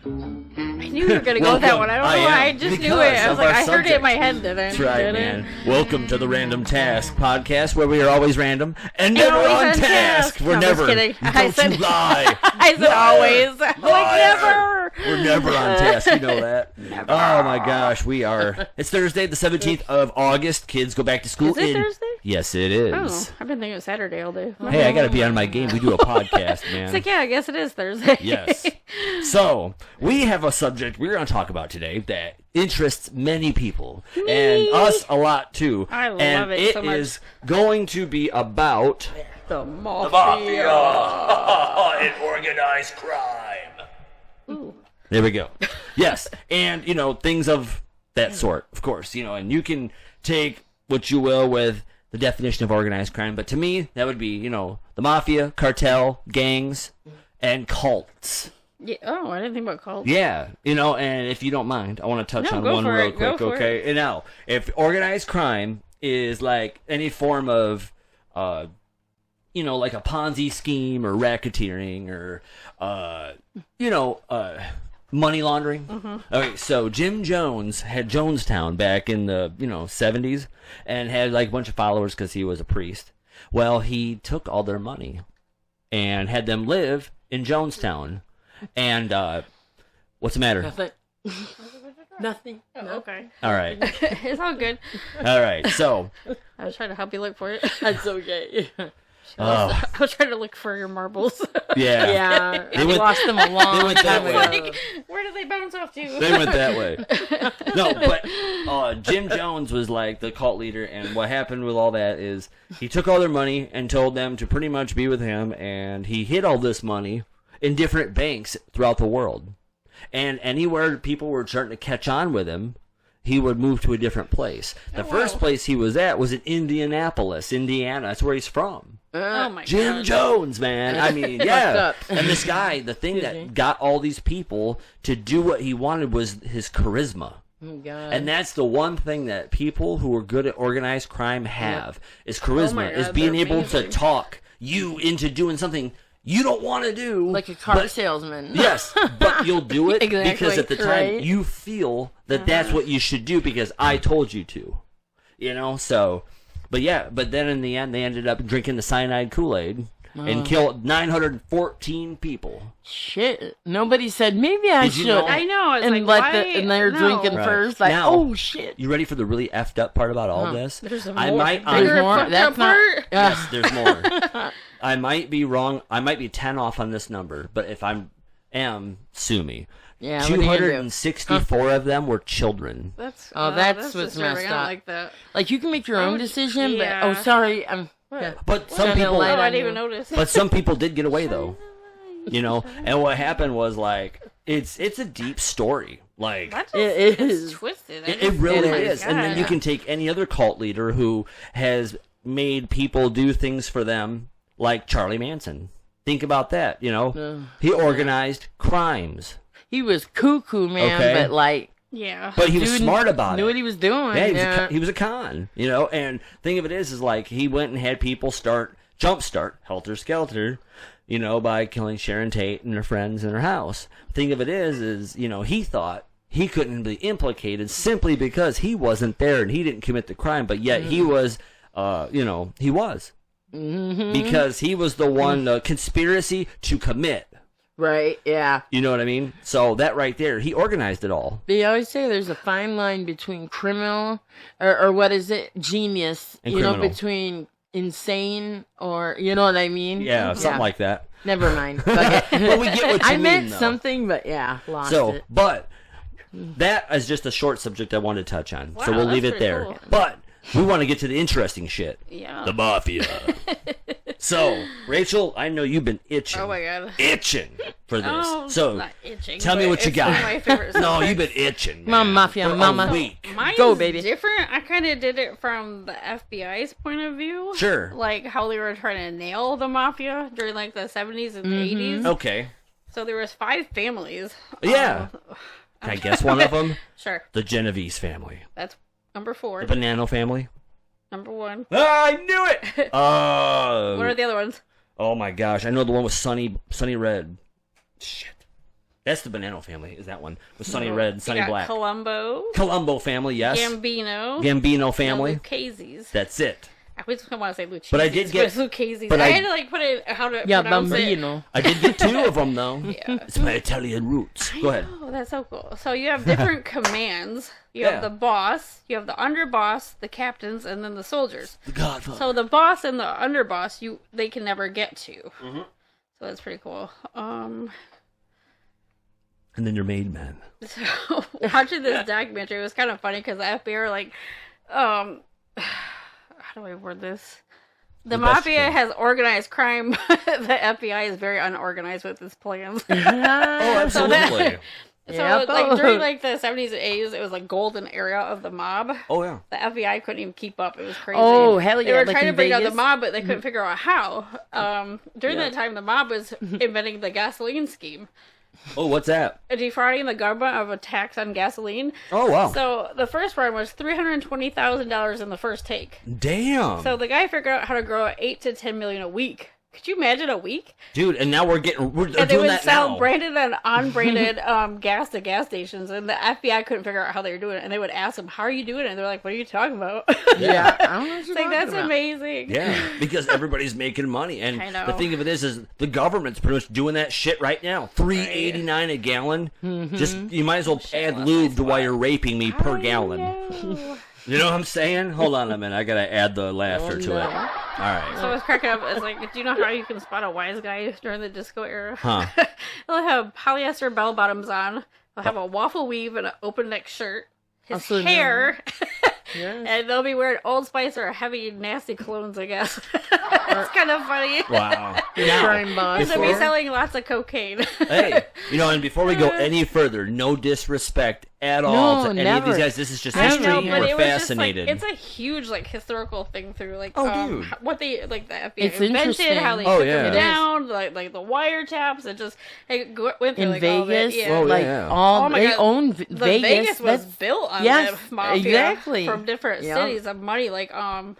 I knew you were going to go with that one. I don't know why. I just knew it. I was like, I heard it in my head. That's right, man. Welcome to the Random Task podcast, where we are always random and never on task. We're never. Kidding. Don't you lie. I said always. Like never. We're never on task. You know that. Never. Oh my gosh, we are. It's Thursday, the 17th of August. Kids go back to school. Is it Thursday? Yes, it is. Oh, I've been thinking it was Saturday all day. Hey, I got to be on my game. We do a podcast, man. It's like, yeah, I guess it is Thursday. Yes. So, we have a subject we're going to talk about today that interests many people. And us a lot, too. I love and it so much. It is going to be about... The Mafia. The Mafia. And organized crime. Ooh. There we go. Yes. And, things of that sort, of course. And you can take what you will with the definition of organized crime. But to me, that would be, the mafia, cartel, gangs, and cults. Yeah. Oh, I didn't think about cults. Yeah. And if you don't mind, I want to touch on one real quick, okay? And now, if organized crime is like any form of, like a Ponzi scheme or racketeering or, money laundering. Mm-hmm. Okay, so Jim Jones had Jonestown back in the 70s and had like a bunch of followers because he was a priest. Well, he took all their money and had them live in Jonestown. And what's the matter? Nothing. Nothing. Oh, okay. All right. It's all good. All right. So I was trying to help you look for it. That's okay. I was trying to look for your marbles. Yeah. Yeah. I lost them a long time ago. Like, where did they bounce off to? They went that way. No, but Jim Jones was like the cult leader, and what happened with all that is he took all their money and told them to pretty much be with him, and he hid all this money in different banks throughout the world. And anywhere people were starting to catch on with him, he would move to a different place. The first place he was at was in Indianapolis, Indiana. That's where he's from. Oh my Jim God. Jones, man. I mean, yeah. And this guy, the thing that got all these people to do what he wanted was his charisma. Oh, God. And that's the one thing that people who are good at organized crime have is charisma, God, is being they're able amazing. to talk you into doing something you don't want to do. Like a car salesman. Yes, but you'll do it Exactly, because at the time right? you feel that that's what you should do because I told you to. So... But then in the end, they ended up drinking the cyanide Kool-Aid and killed 914 people. Shit. Nobody said, maybe I Did should. you know? I know. It's And like, why? and they're drinking Right. first. Like, Now- oh, shit. You ready for the really effed up part about all this? There's a I more, might bigger more. fucked That's up not- part. Yes, there's more. I might be wrong. I might be 10 off on this number, but if I am, sue me. Yeah, what are you gonna do? 264 of them were children. That's that's what's disturbing. messed I don't up. like that. Like, you can make your own decision, yeah. but, sorry. But some Shine a people, light Oh, I on didn't you. even notice. but some people did get away though. And what happened was like it's a deep story. Like That's It it's is. twisted. it really It is. is. And then you can take any other cult leader who has made people do things for them, like Charlie Manson. Think about that. He organized crimes. He was cuckoo, man, Okay. but, like... Yeah. But he was dude smart about knew it. what he was doing. Yeah, he was a con, and thing of it is like he went and had people jumpstart Helter Skelter, by killing Sharon Tate and her friends in her house. Thing of it is he thought he couldn't be implicated simply because he wasn't there and he didn't commit the crime, but yet he was, he was. Mm-hmm. Because he was the one, the conspiracy to commit. Right, yeah. You know what I mean? So that right there, he organized it all. They always say there's a fine line between criminal, or what is it, genius, And criminal. between insane or, you know what I mean? Yeah, something like that. Never mind. But, But we get what you I mean, meant though. something, but yeah, lost So, it. but that is just a short subject I wanted to touch on. so Wow, we'll that's leave it pretty there. cool. But we want to get to the interesting shit. Yeah. The Mafia. So, Rachel, I know you've been itching. Oh my God. Itching for this. Oh, so, not itching, tell me but what you it's one got. of my favorite no, subjects. you've been itching. Come on, man, Mafia, for mama. A week. Mine's Go, baby. different. I kind of did it from the FBI's point of view. Sure. Like how they were trying to nail the mafia during like the 70s and 80s. Okay. So there was 5 families. Yeah. Can I guess one of them? Sure. The Genovese family. That's number 4. The Bonanno family. Number 1. Ah, I knew it! What are the other ones? Oh my gosh, I know the one with Sunny Red. Shit. That's the Bonanno family, is that one. With Sonny Red, Sonny Black. Columbo family, yes. Gambino family. Lucchese's. That's it. I always want to say Lucchese. But I did get Lucchese's. I had to like put it how to pronounce Bambino. it. I did get 2 of them though. Yeah. It's my Italian roots. Go ahead. Oh, that's so cool. So you have different commands. You have the boss, you have the underboss, the captains, and then the soldiers. The Godfather. So the boss and the underboss, they can never get to. Mm-hmm. So that's pretty cool. And then your maid man. So watching this documentary, it was kind of funny because the FBI are like, how do I word this? The Mafia has organized crime. The FBI is very unorganized with its plans. Oh, absolutely. So like during like the 70s and 80s, it was like golden era of the mob. Oh yeah. The FBI couldn't even keep up. It was crazy. Oh hell yeah! They were like trying to bring down the Vegas? mob, but they couldn't figure out how. During that time, the mob was inventing the gasoline scheme. Oh, what's that? Defrauding the government of a tax on gasoline. Oh wow. So the first run was $320,000 in the first take. Damn. So the guy figured out how to grow 8 to 10 million a week. Could you imagine a week? Dude, and now we're and doing they would that sell now. branded and unbranded gas to gas stations, and the FBI couldn't figure out how they were doing it, and they would ask them, "How are you doing it?" And they're like, "What are you talking about?" Yeah, I don't know what you're It's like, that's about. amazing. Yeah, because everybody's making money, and I know. the thing of it is the government's pretty much doing that shit right now. $3.89 a gallon. Just you might as well add lube to why you're raping me per gallon. Know. You know what I'm saying? Hold on a minute, I gotta add the laughter to it. All right. So I was cracking up. It's like, do you know how you can spot a wise guy during the disco era? Huh. They'll have polyester bell bottoms on. They'll have a waffle weave and an open neck shirt. His Also, hair. Yes. And they'll be wearing Old Spice or heavy, nasty colognes, I guess. It's kind of funny. Wow. Crime boss. Because they'll be selling lots of cocaine. Hey, and before we go any further, no disrespect at all to any of these guys. This is just history. I know, but We're it was fascinated. just like, it's a huge like historical thing through like dude. what they like the FBI It's invented, interesting. how they Oh, took yeah. them down, like the wiretaps, and just went through In like all that. Vegas, Yeah. Oh, like yeah. all Oh my they God. own The Vegas. Vegas was That's built on yes, the Mafia exactly. from different Yeah. cities of money. Like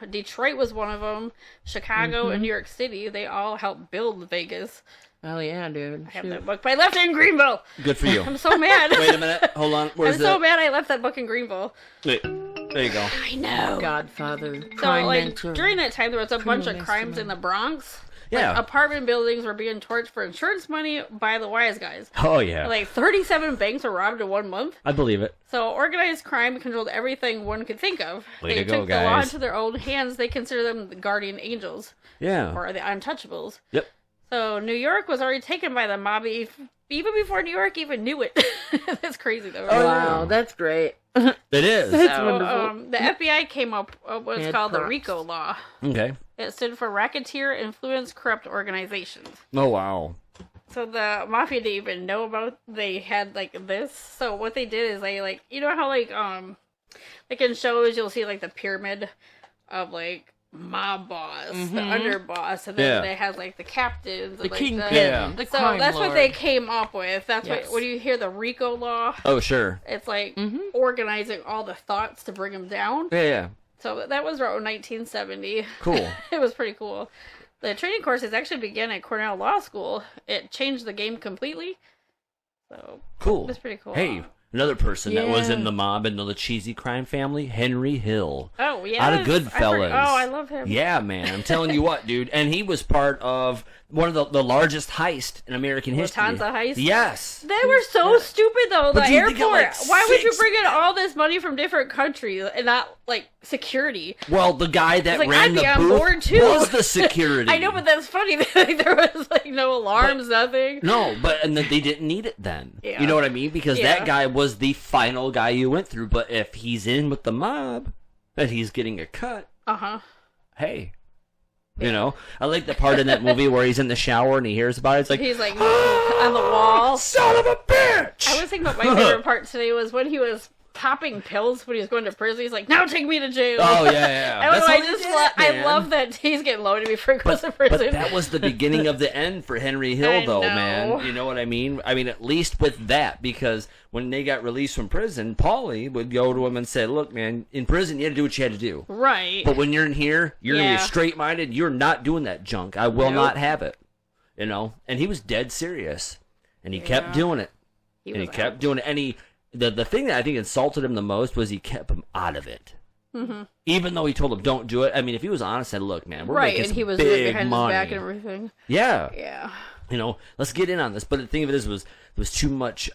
Detroit was one of them. Chicago and New York City, they all helped build Vegas. oh yeah, dude. I have Shoot. that book, but I left it in Greenville. Good for you. I'm so mad. Wait a minute. Hold on. Where's I'm so mad I left that book in Greenville. Wait, there you go. I know. Godfather, So, crime like, mentor. during that time, there was a bunch of Criminal crimes in the Bronx. Yeah. Like, apartment buildings were being torched for insurance money by the wise guys. Oh yeah. Like, 37 banks were robbed in 1 month. I believe it. So, organized crime controlled everything one could think of. Way They to go, took the law guys. into their own hands. They consider them the guardian angels, Yeah. or the untouchables. Yep. So, New York was already taken by the mob even before New York even knew it. That's crazy, though. Right? Wow, that's great. It is. That's So, wonderful. the FBI came up with what's Mad called the props. RICO law. Okay. It stood for Racketeer Influence Corrupt Organizations. Oh wow. So the Mafia didn't even know about they had like this. So what they did is they like, you know how like in shows you'll see like the pyramid of like mob boss, the underboss, and then Yeah. they had like the captains, The and, like, kingpin, Yeah. the So crime that's lord. what they came up with. That's Yes. what when you hear the RICO law, Oh sure. it's like organizing all the thoughts to bring them down. Yeah. So that was around 1970. Cool. It was pretty cool. The training courses actually began at Cornell Law School. It changed the game completely. So Cool. it's pretty cool. Hey, another person that was Yeah. in the mob and the cheesy crime family, Henry Hill. Oh yeah, Out of Goodfellas. I love him. Yeah, man. I'm telling you what, dude. And he was part of one of the largest heist in American history. Lufthansa heist? Yes. They were so stupid though. But The dude, they airport. got, like, Why would you 6 bring in all this money from different countries and not like security? Well, the guy that Like, ran I'd the be on booth board, too. was the security. I know, but that's funny. There was like no alarms, nothing. No, and they didn't need it then. Yeah. You know what I mean? Because Yeah. that guy was the final guy you went through. But if he's in with the mob and he's getting a cut, hey. You know, I like the part in that movie where he's in the shower and he hears about it. It's like, He's like on the wall. son of a bitch! I was thinking about my favorite part today was when he was popping pills when he was going to prison. He's like, "Now take me to jail." Oh, yeah. I don't know. That's I how they just did it, I man. love that he's getting loaded before he goes to prison. But that was the beginning of the end for Henry Hill, I though, know. man. You know what I mean? I mean, at least with that, because when they got released from prison, Paulie would go to him and say, look, man, in prison, you had to do what you had to do. Right. But when you're in here, you're going to Yeah. be straight-minded. You're not doing that junk. I will Nope. not have it. You know? And he was dead serious. And he kept doing it. And he kept doing it. And the thing that I think insulted him the most was he kept him out of it. Mm-hmm. Even though he told him don't do it. I mean, if he was honest, said, "Look, man, we're making some big money." Right, and he was behind his back and everything. Yeah. Yeah. You know, let's get in on this. But the thing of it is, there was too much,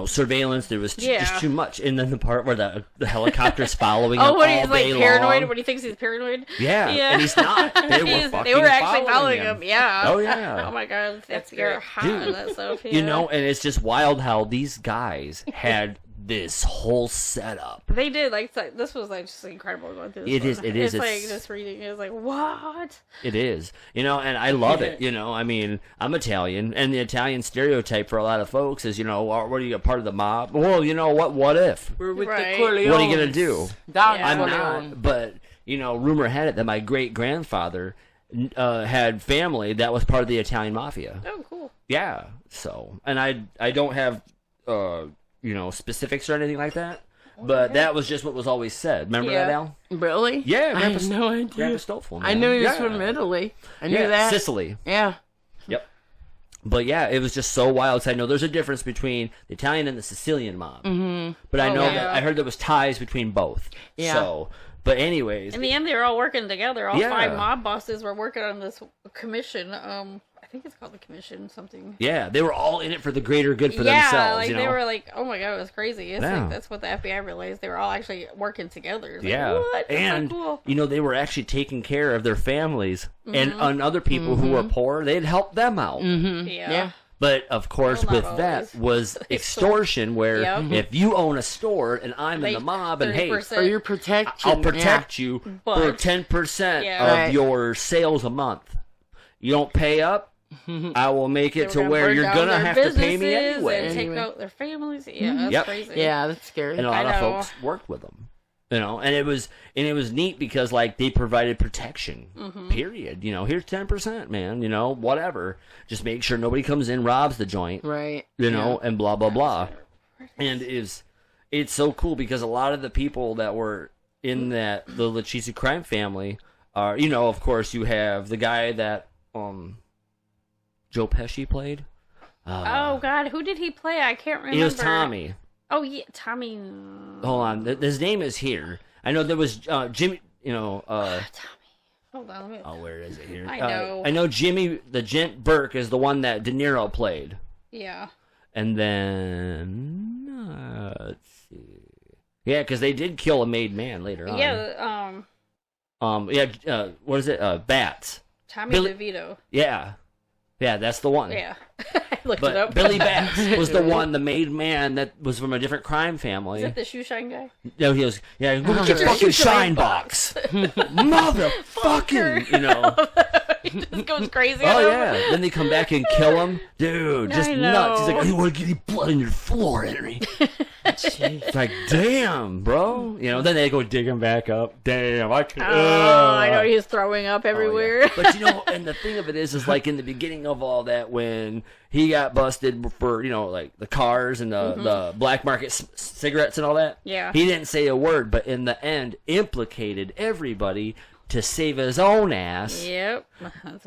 surveillance. There was just too much. And then the part where the helicopter's following him when all he's like day paranoid, long. when he thinks he's paranoid. Yeah, and he's not. They were actually following him. Yeah. Oh yeah. Oh my god, that's you're hot on that stuff. Yeah. You know, and it's just wild how these guys had this whole setup. They did this was like just incredible going through this. It is. It's like just reading it was like what? It is. You know, and I love it. You know, I mean, I'm Italian, and the Italian stereotype for a lot of folks is, what are you, a part of the mob? Well, you know what? What if? We're with the Corleones. What are you gonna do? I'm Corleone. not. But rumor had it that my great grandfather had family that was part of the Italian Mafia. Oh, cool. Yeah. So, and I don't have specifics or anything like that. But that was just what was always said. Remember that, Al? Really? Yeah. I had no idea. Grandpa Stolfel, man. I knew he was from Italy. I knew that. Sicily. Yeah. Yep. But yeah, it was just so wild. Cause I know there's a difference between the Italian and the Sicilian mob. Mm-hmm. But I know that I heard there was ties between both. Yeah. So, but anyways. In the end, they were all working together. All 5 mob bosses were working on this commission. I think it's called the commission something. Yeah, they were all in it for the greater good for themselves. They were like, oh my god, it was crazy. It's like that's what the FBI realized. They were all actually working together. Like, what? And so cool. They were actually taking care of their families and other people who were poor. They'd help them out. Mm-hmm. Yeah. But of course, with that was extortion, where if you own a store and I'm in the mob, and hey, for your protection, I'll protect you for 10% of your sales a month. You don't pay up, I will make it to where you're gonna have to pay me anyway. And take out their families. Yeah, that's crazy. Yeah, that's scary. And a lot of folks worked with them. And it was neat because they provided protection. Period. Here's 10%, man. Whatever. Just make sure nobody comes in, robs the joint. Right. And blah blah blah. And it's so cool because a lot of the people that were in the Lachisi crime family are, of course, you have the guy that Joe Pesci played. Oh God, who did he play? I can't remember. It was Tommy. Oh yeah, Tommy. Hold on, his name is here. I know there was Jimmy. Tommy. Hold on. Let me... Oh, where is it here? I know. I know Jimmy the Gent Burke is the one that De Niro played. Yeah. And then let's see. Yeah, because they did kill a made man later on. Yeah. What is it? Bats. Tommy DeVito. Yeah. Yeah, that's the one. Yeah. I looked it up. Billy Bats was the one, the made man that was from a different crime family. Is that the shoe shine guy? No, he was, go get your fucking shine box. Motherfucking, He just goes crazy. Oh, yeah. Then they come back and kill him. Dude, just nuts. He's like, I don't want to get any blood on your floor, Henry. It's like, damn, bro. Then they go dig him back up. Damn, I could. I know he's throwing up everywhere. But and the thing of it is like in the beginning of all that, when he got busted for like the cars and the black market cigarettes and all that. Yeah. He didn't say a word, but in the end, implicated everybody to save his own ass. Yep.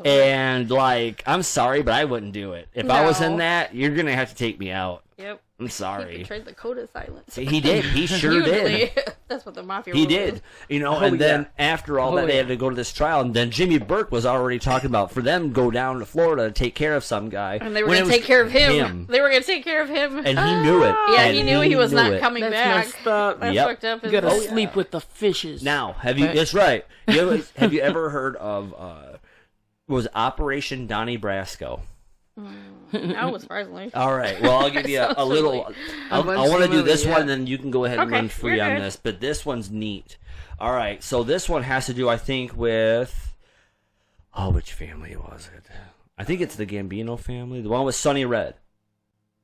And I'm sorry, but I wouldn't do it. If I was in that, you're gonna have to take me out. Yep. I'm sorry. He betrayed the code of silence. He did. He sure did. That's what the mafia. He did. Then after all that, they had to go to this trial, and then Jimmy Burke was already talking about for them go down to Florida to take care of some guy, and they were going to take care of him. They were going to take care of him, and he knew it. Yeah, he knew he was not coming back. Messed up. That's fucked up. You got to sleep with the fishes. Now, have you? That's right. Have you ever heard of? Was Operation Donnie Brasco? No, surprisingly. All right. Well, I'll give you a little. I want to do this one, and then you can go ahead and run free on this. But this one's neat. All right. So this one has to do, I think, with. Oh, which family was it? I think it's the Gambino family. The one with Sonny Red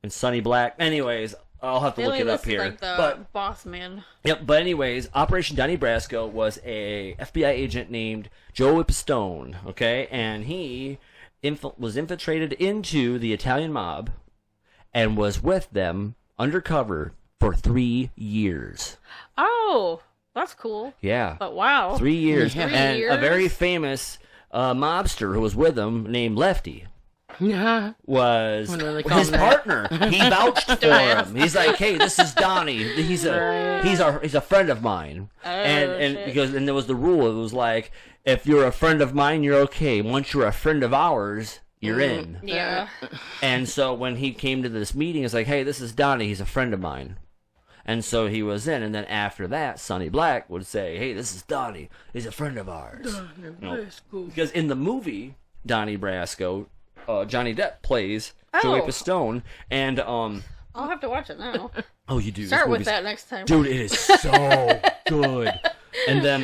and Sonny Black. Anyways, I'll have to look it up here. Like the boss man. Yep. But anyways, Operation Donnie Brasco was a FBI agent named Joe Pistone. Okay, and he was infiltrated into the Italian mob and was with them undercover for 3 years. Oh, that's cool. Yeah. But wow. 3 years. Yeah. A very famous mobster who was with him named Lefty. Yeah. was What do they call his him partner. He vouched for him. He's like, "Hey, this is Donnie. He's a friend of mine." And because there was the rule. It was like, if you're a friend of mine, you're okay. Once you're a friend of ours, you're in. Yeah. And so when he came to this meeting, it's like, "Hey, this is Donnie. He's a friend of mine." And so he was in, and then after that, Sonny Black would say, "Hey, this is Donnie. He's a friend of ours." Because in the movie Donnie Brasco, Johnny Depp plays Joey Pistone, and I'll have to watch it now. oh, you do Start with that next time, dude. It is so good. And then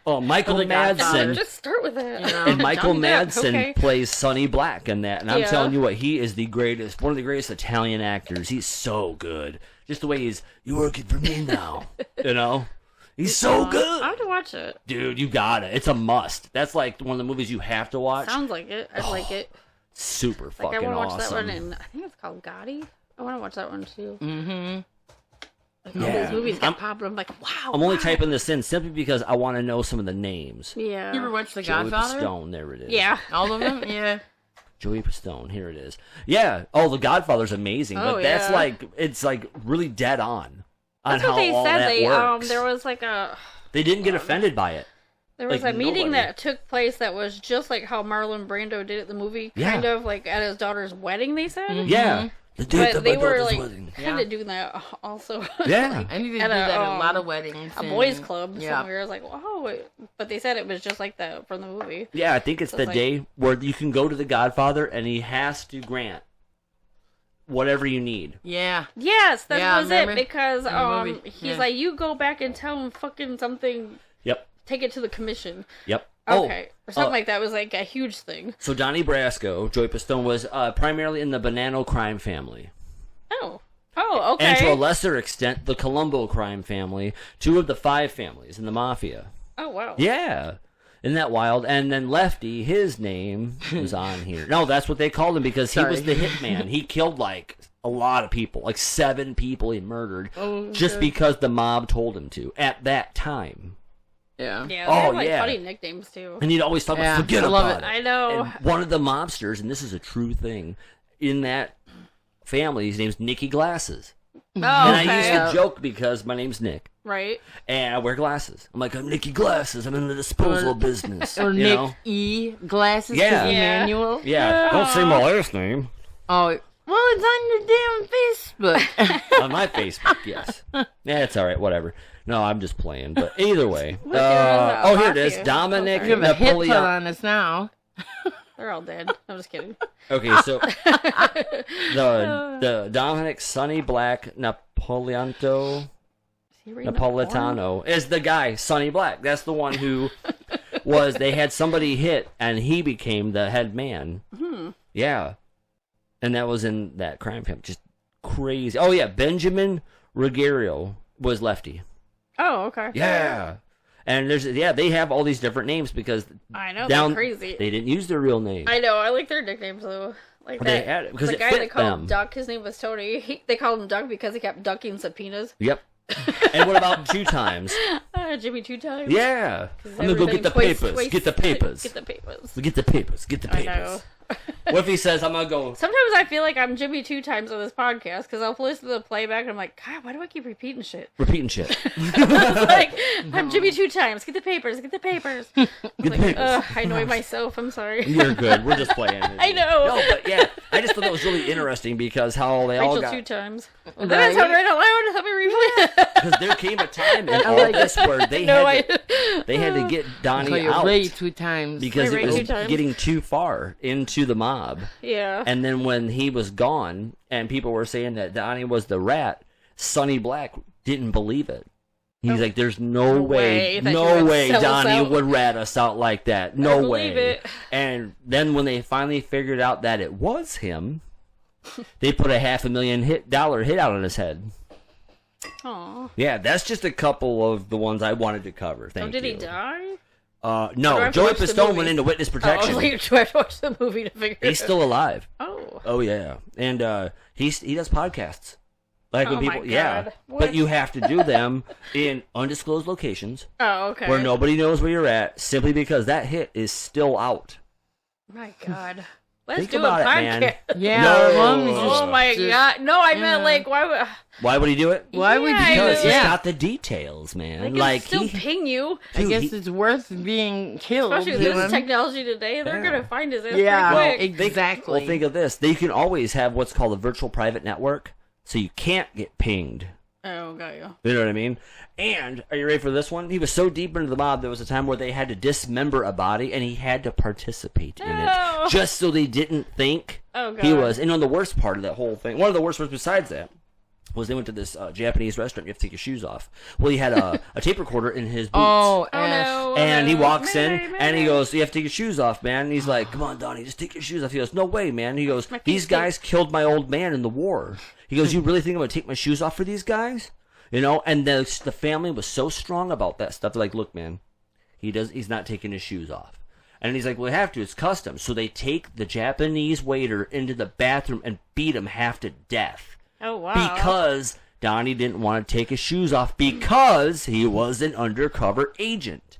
Michael Madsen. Just start with that. And Michael Johnny Depp, Madsen okay. plays Sonny Black in that. And I'm Yeah. telling you what, he is one of the greatest Italian actors. He's so good. Just the way you working for me now. He's so good. I have to watch it. Dude, you got it. It's a must. That's like one of the movies you have to watch. Sounds like it. I'd like it. Super Like fucking I want to watch awesome. that one, and I think it's called Gotti. I want to watch that one too. Mm-hmm. All these movies get popped. I'm like, wow. I'm only typing this in simply because I want to know some of the names. Yeah. You ever watch The Joey Godfather? Pistone, there it is. Yeah. All of them? Yeah. Joey Pistone, here it is. Yeah. Oh, The Godfather's amazing, but that's yeah. it's like really dead on That's how what they all said. that works. There was like They didn't get offended by it. there was Like, a meeting nobody. that took place that was just like how Marlon Brando did at the movie, Yeah. kind of like at his daughter's wedding. They said, Yeah. The date but of they my were daughter's like wedding. kind of doing that also. Yeah. I need to do At that at a lot of weddings. a and- boys' club Yeah. somewhere. I was like, wow, but they said it was just like that from the movie. Yeah, I think it's the like- day where you can go to the Godfather and he has to grant whatever you need. Yeah. Yes, that Yeah, was remember? it because In the movie, he's yeah. like, you go back and tell him fucking something. Yep. Take it to the commission. Yep. Okay, or something Oh. like that was like a huge thing. So Donnie Brasco, Joey Pistone, was primarily in the Bonanno crime family. Oh, okay. And to a lesser extent, the Colombo crime family, 2 of the 5 families in the Mafia. Oh, wow. Yeah. Isn't that wild? And then Lefty, his name was on here. No, that's what they called him because he was the hitman. He killed like a lot of people, like 7 people he murdered just because the mob told him to at that time. Yeah. Yeah, they have like yeah. funny nicknames too. And he'd always talk Yeah, about forget I love about it. it. I know. And one of the mobsters, and this is a true thing, in that family, his name's Nicky Glasses. Oh, And I used okay. to joke because my name's Nick. Right. And I wear glasses. I'm like, I'm Nicky Glasses. I'm in the disposal business. Or you Nick know? E. Glasses. Yeah. 'cause Yeah. Emmanuel. Yeah. Don't say my last name. Oh, well, it's on your damn Facebook. On my Facebook, yes. Yeah, it's all right. Whatever. No, I'm just playing. But either way. Look at Oh, here it is. Mafia. Dominic You have a hit put Napoleon. on us now. They're all dead. I'm just kidding. Okay, so the Dominic Sonny Black Napolitanto. Is he reading the porn? Napolitano is the guy, Sonny Black. That's the one who they had somebody hit and he became the head man. Yeah. And that was in that crime family. Just crazy. Oh, yeah. Benjamin Ruggiero was Lefty. Oh, okay. Yeah. And they have all these different names because I know, down, they're crazy. they didn't use their real name. I know. I like their nicknames though. Like They that. had it because the it guy fit they called them. Duck, his name was Tony. They called him Duck because he kept ducking subpoenas. Yep. And what about 2 times? Jimmy 2 times. Yeah. I'm going to go get the papers. Get the papers. Get the papers. Get the papers. Get the I know. papers. What if he says, I'm going to go... Sometimes I feel like I'm Jimmy 2 times on this podcast because I'll listen to the playback and I'm like, God, why do I keep repeating shit? Repeating shit. Like, I'm Jimmy 2 times. Get the papers. Get the papers. Get the Like, papers. I annoy myself. I'm sorry. You're good. We're just playing. I know. No, but yeah, I just thought that was really interesting because how they all Rachel got... 2 times. Then I sound right out loud. Let me replay. Because there came a time in all this where they had to get Donnie Call you out Ray 2 times. because Ray it was 2 times. getting too far into the mob. Yeah. And then when he was gone and people were saying that Donnie was the rat, Sonny Black didn't believe it. He's like, there's no way that you would sell us Donnie out. would rat us out like that. No believe way. it. And then when they finally figured out that it was him, they put a $500,000 hit out on his head. Aw. Yeah, that's just a couple of the ones I wanted to cover. Thank you. Did he die? No, I have to Joey watch the Pistone movie? went into witness Oh, I protection. was like, do I have to watch the movie to figure it out? He's still alive. Oh. Oh yeah, and he does podcasts. Like when Oh, my people, yeah, God. but What? you have to do them in undisclosed locations Oh, okay. where nobody knows where you're at, simply because that hit is still out. My God. Let's Think do a about it, man. podcast. Yeah, No. as long as Oh my God. No, I meant like, why would... Why would he do it? Why would you do Because it? he's Yeah. got the details, man. They can Like still he, ping you. I dude, guess he- it's worth being killed. Especially with this technology today. They're Yeah. going to find his ass Yeah, pretty quick. exactly. Well, think of this. They can always have what's called a virtual private network, so you can't get pinged. Oh, got you. You know what I mean? And, are you ready for this one? He was so deep into the mob, there was a time where they had to dismember a body, and he had to participate in No. it. Just so they didn't think Oh, God. he was. And on the worst part of that whole thing, one of the worst parts besides that, was they went to this Japanese restaurant. You have to take your shoes off. Well, he had a tape recorder in his boots. Oh, Oh, no. And he walks Mayday, in, and he mayday. goes, you have to take your shoes off, man. And he's like, come on, Donnie, just take your shoes off. He goes, no way, man. He goes, My feet these guys killed my old man in the war. He goes, you really think I'm going to take my shoes off for these guys? You know, and the family was so strong about that stuff. They're like, look, man, he's not taking his shoes off. And he's like, well, we have to. It's custom. So they take the Japanese waiter into the bathroom and beat him half to death. Oh, wow. Because Donnie didn't want to take his shoes off because he was an undercover agent.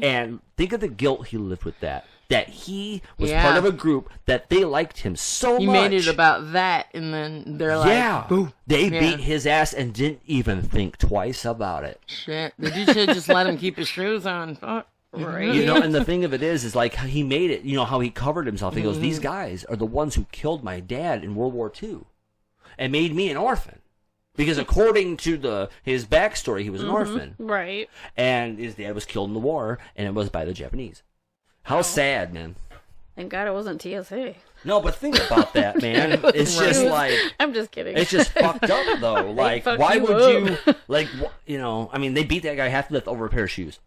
And think of the guilt he lived with that. That he was Yeah. part of a group that they liked him so He much. made it about that, and then they're like, Yeah. "Boo." They Yeah. beat his ass and didn't even think twice about it. Shit. The dude should just let him keep his shoes on. Fuck. Right. You know, and the thing of it is like he made it, you know, how he covered himself. He goes, Mm-hmm. these guys are the ones who killed my dad in World War II and made me an orphan. Because according to his backstory, he was an orphan. Right. And his dad was killed in the war, and it was by the Japanese. How sad, man. Thank God it wasn't TSA. No, but think about that, man. It's just like... I'm just kidding. It's just fucked up, though. Like, fuck why you would up. you... Like, you know, I mean, they beat that guy half to death over a pair of shoes.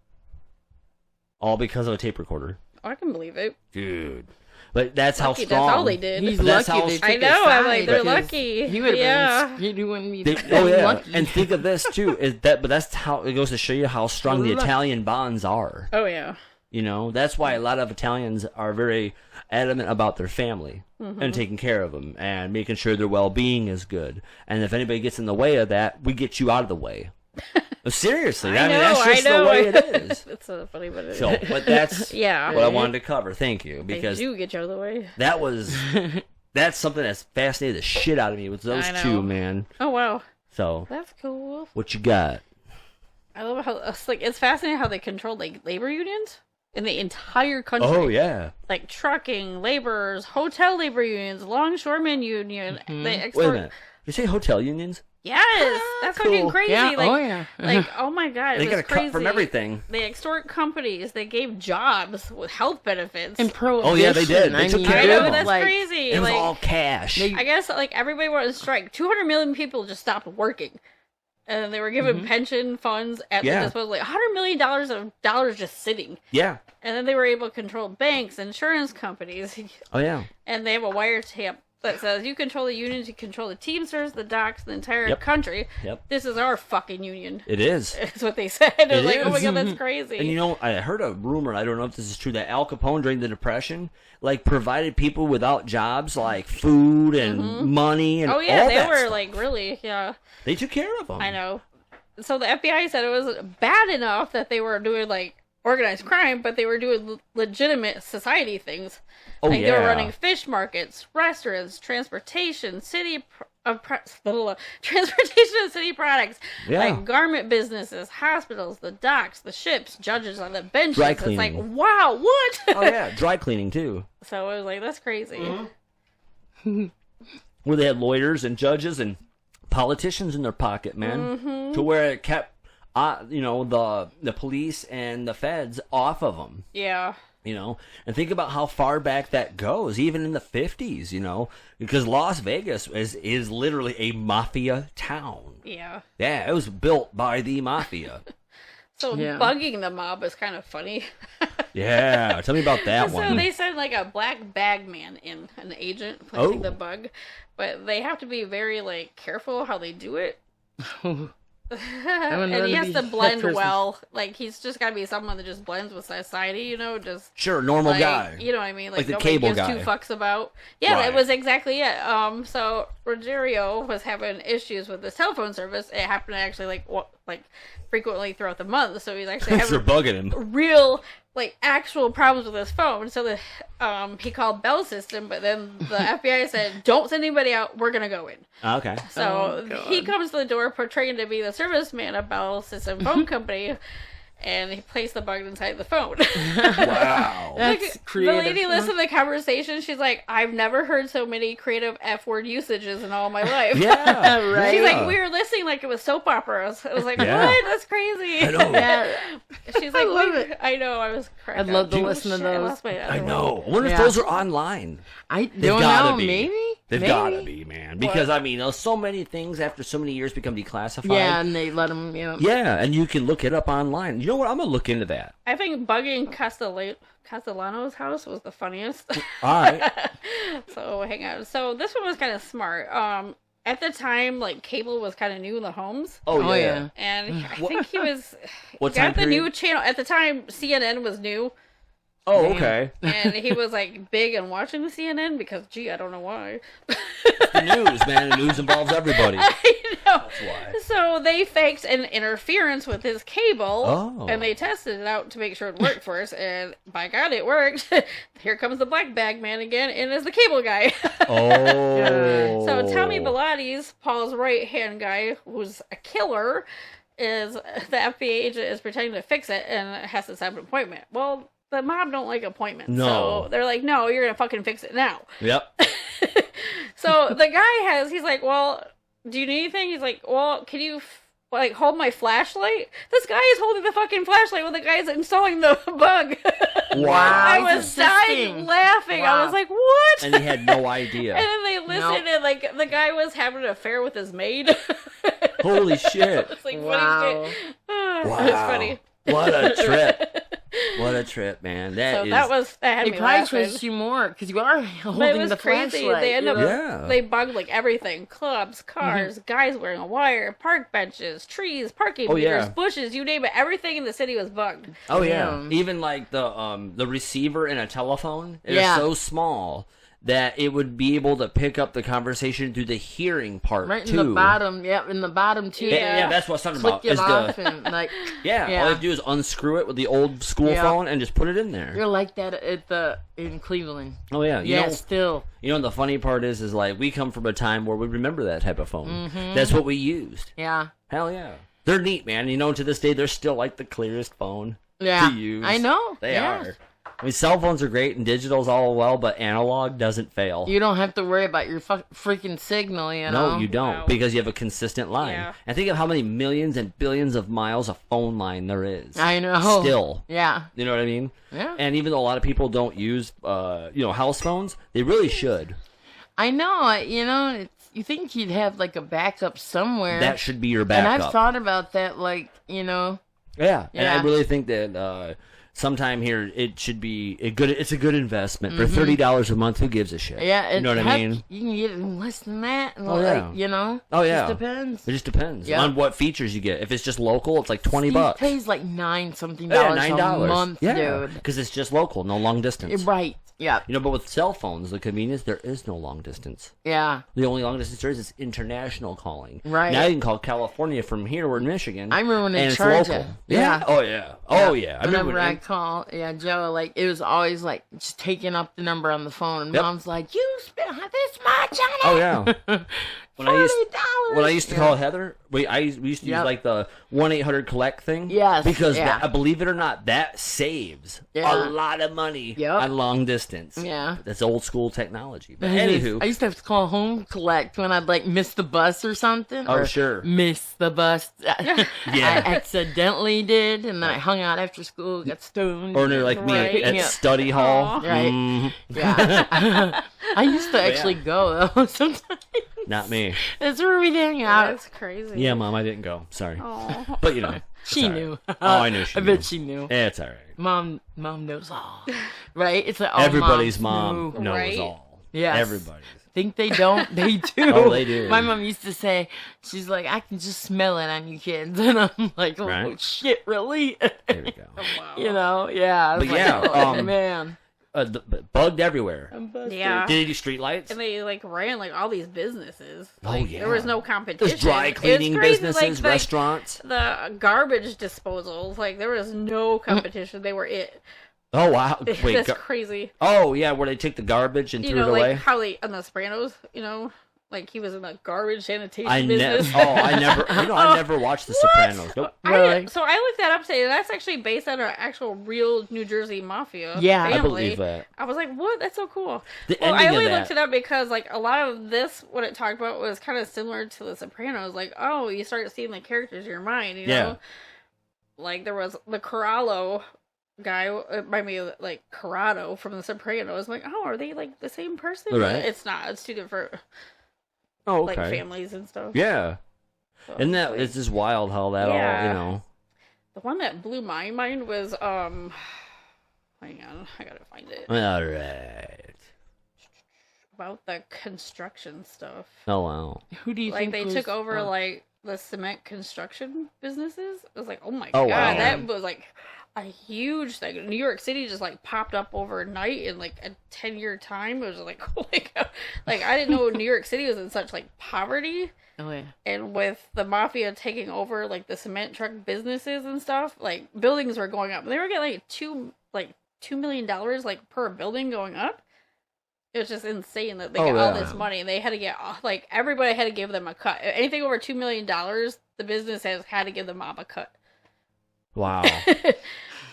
All because of a tape recorder. I can believe it. Dude. But that's how Lucky, strong... that's all they did. He's But that's lucky how- they took I his know. I'm like, side, they're because lucky. He would have Yeah. been. He wouldn't be Oh yeah, lucky. and think of this too. But that's how it goes to show you how strong the Lucky. Italian bonds are. Oh, yeah. You know, that's why a lot of Italians are very adamant about their family and taking care of them and making sure their well-being is good. And if anybody gets in the way of that, we get you out of the way. Seriously, I mean, that's just the way it is. It's so funny, but it So, but that's Yeah. what I wanted to cover. Thank you, They because do get you out of the way. that's something that's fascinated the shit out of me with those I know. two, man. Oh, wow. So, That's cool. what you got? I love how it's fascinating how they control like labor unions in the entire country. Oh yeah. Like trucking, laborers, hotel labor unions, longshoreman union. They Wait a extort. minute. You say hotel unions? Yes, that's Cool. fucking crazy. Yeah. Like, Oh yeah. like oh my god, They it got was to crazy. cut from everything. They extort companies. They gave jobs with health benefits. And prohibition. Oh, yeah, they did. They I took mean, care I of know them. that's like, crazy. It was like, all cash. They- I guess like everybody went on strike. 200 million people just stopped working, and they were given pension funds at Yeah. the disposal. Like $100 million of dollars just sitting, Yeah. and then they were able to control banks, insurance companies, Oh yeah. and they have a wiretap that says you control the unions, you control the Teamsters, the docks, the entire Yep. country. Yep. This is our fucking union. It is. Is what they said. I was It like, oh my is. god, that's crazy. And you know, I heard a rumor, I don't know if this is true, that Al Capone during the Depression, like, provided people without jobs, like, food and money and oh yeah, all they that were stuff. like really, yeah. They took care of them. I know. So the FBI said it was bad enough that they were doing like organized crime, but they were doing legitimate society things. Oh, like yeah. they were running fish markets, restaurants, transportation, transportation and city products, Yeah. like garment businesses, hospitals, the docks, the ships, judges on the benches. Dry It's like, cleaning. wow, what? Oh, yeah. Dry cleaning, too. So it was like, that's crazy. Where they had lawyers and judges and politicians in their pocket, man. Mm-hmm. To where it kept, you know, the police and the feds off of them. Yeah. You know, and think about how far back that goes, even in the 50s, you know, because Las Vegas is literally a mafia town. Yeah. Yeah, it was built by the mafia. So Yeah. bugging the mob is kind of funny. Yeah, tell me about that So one. they send like a black bag man in, an agent placing Oh. the bug, but they have to be very like careful how they do it. And love he to has be to that blend person. well. Like he's just got to be someone that just blends with society, you know, just Sure, normal like, guy. you know what I mean? Like the nobody cable gives guy. two fucks about. Yeah, Right. that was exactly it. So Rogerio was having issues with his telephone service. It happened actually like frequently throughout the month. So he's actually They're having bugging him. real like actual problems with his phone. So he called Bell System, but then the FBI said, "Don't send anybody out. We're gonna go in." Okay. So he comes to the door portraying to be the serviceman of Bell System Phone Company. And he placed the bug inside the phone. Wow. That's creative. The lady listened to the conversation. She's like, I've never heard so many creative F word usages in all my life. Yeah. Right. She's like, we were listening like it was soap operas. I was like, Yeah. what? That's crazy. I know. Yeah. She's like, I love it. I know. I was cracked I'd love up. to Oh, listen to shit, I those. lost my other I one. know. I wonder if Yeah. those are online. I They've don't gotta know. be. Maybe. They've Maybe. gotta be, man. Because I mean, so many things after so many years become declassified. Yeah, and they let them. Yeah, and you can look it up online. You know what? I'm gonna look into that. I think bugging Castellano's house was the funniest. All right. So hang on. So this one was kind of smart. At the time, like cable was kind of new in the homes. Oh yeah. And I think he was What got time the period? new channel at the time. CNN was new, Oh, okay. and he was like big and watching the CNN because, gee, I don't know why. The news, man. The news involves everybody. I know. That's why. So they faked an interference with his cable, Oh. and they tested it out to make sure it worked for us. And by God, it worked. Here comes the black bag man again, and it's the cable guy. Oh. So Tommy Bilotti, Paul's right hand guy, who's a killer, is the FBI agent is pretending to fix it and has to set up an appointment. Well, the mob don't like appointments, No. so they're like, "No, you're gonna fucking fix it now." Yep. So the guy he's like, "Well, do you need anything?" He's like, "Well, can you like hold my flashlight?" This guy is holding the fucking flashlight when the guy's installing the bug. Wow. I He's was dying insisting. laughing. I Wow. was like, "What?" And he had no idea. And then they listened, and like the guy was having an affair with his maid. Holy shit. It's like, Wow. Wow. It's funny. What a trip. What a trip, man. So that had They me probably laughing. trust you more because you are But holding it was the crazy. flashlight. They end up Yeah. they bugged like everything: clubs, cars, guys wearing a wire, park benches, trees, parking Oh, meters, yeah. bushes, you name it. Everything in the city was bugged. Oh yeah. Yeah. Even like the receiver in a telephone is Yeah. so small that it would be able to pick up the conversation through the hearing part Right too. in the bottom, yeah, in the bottom too. Yeah, that's what I'm talking Click about. it Is off the and like, yeah, all you have to do is unscrew it with the old school Yeah. phone and just put it in there. you're like that in Cleveland. Oh yeah, Yeah, still. You know the funny part is like we come from a time where we remember that type of phone. That's what we used. Yeah, Hell yeah, they're neat, man. You know, to this day they're still like the clearest phone yeah. to use. I know. They yes. are. I mean, cell phones are great and digital's all well, but analog doesn't fail. You don't have to worry about your freaking signal, you know? No, you don't, Wow. because you have a consistent line. Yeah. And think of how many millions and billions of miles of phone line there is. I know. Still. Yeah. You know what I mean? Yeah. And even though a lot of people don't use, house phones, they really should. I know. You think you'd have like a backup somewhere. That should be your and backup. I've thought about that, like, Yeah, and Yeah. I really think that sometime here it should be a good. It's a good investment for $30 a month. Who gives a shit? yeah. you know what I heck, mean. You can get it in less than that. And Oh, yeah. Oh, yeah. Just depends. It just depends Yeah. on what features you get. If it's just local, it's like $20 He bucks. pays like $9-something Yeah, a month, yeah, dude. because it's just local, no long distance. Right. Yeah. You know, but with cell phones, the convenience, there is no long distance. Yeah. The only long distance there is international calling. Right. Now you can call California from here. We're in Michigan. I remember when they and it's charge local. it. Yeah. Yeah. Oh yeah. Oh yeah. I remember Whenever I when, call, Joe, like, it was always like just taking up the number on the phone. And Yep. Mom's like, you spent this much on it. Oh yeah. When $40. I used to call Heather, we used to use Yep. like the 1-800 collect thing. Yes, Because yeah. believe it or not, that saves Yeah. a lot of money Yep. on long distance. Yeah. That's old school technology. But I anywho, used to have to call home collect when I'd like miss the bus or something. Oh, or sure. Miss the bus. Yeah. I accidentally did, and then I hung out after school, got stoned. or they're like me Right. at Yeah. study hall. Aw. Right. Mhm. Yeah. I used to actually go though sometimes. Not me. That's where we'd hang out. That's crazy. Yeah, Mom, I didn't go. Sorry. Oh. But you know. She it's all right. knew. Oh, I knew she I knew. bet she knew. It's all right. Mom knows all. Right? It's like all Everybody's moms mom knew. knows Right? all. Yes. Everybody's. Think they don't? They do. Oh, they do. My mom used to say, she's like, I can just smell it on you kids. And I'm like, oh, Right. shit, really? There we go. Wow. Yeah. I was But like, yeah, oh, man. bugged everywhere. Yeah. Did he do street lights? And they like ran like all these businesses. Oh, Like, yeah. There was no competition. There's dry It's cleaning crazy, businesses, like, restaurants. The garbage disposals, like there was no competition. They were it. Oh wow! Wait, That's crazy. oh yeah, where they take the garbage and You threw know, it like away. how they on The Sopranos, like he was in the garbage sanitation I never. business. I never. I never watched The Sopranos. Nope. Really? So I looked that up today, and that's actually based on an actual real New Jersey mafia Yeah. family. I believe that. I was like, what? That's so cool. The Well, ending I of only that. looked it up because like a lot of this, what it talked about was kind of similar to The Sopranos. Like, oh, you start seeing the characters in your mind, you know? Like there was the Corallo guy, it might be like Corrado from The Sopranos. I'm like, oh, are they like the same person? Right. It's not. It's two different Oh, like okay. families and stuff. Yeah. So, Isn't that like, it's just wild how that Yeah. all the one that blew my mind was hang on, I gotta find it. All right. About the construction stuff. Oh wow. Who do you Like think they was, took over like the cement construction businesses. It was like, oh my Oh, god, wow. that was like a huge thing. New York City just like popped up overnight in like a 10-year time. It was like, oh my god, like I didn't know New York City was in such like poverty. Oh yeah. And with the mafia taking over like the cement truck businesses and stuff, like buildings were going up. They were getting like $2 million like per building going up. It was just insane that they got all this money, and they had to get like everybody had to give them a cut. Anything over $2 million, the business has had to give the mob a cut. Wow.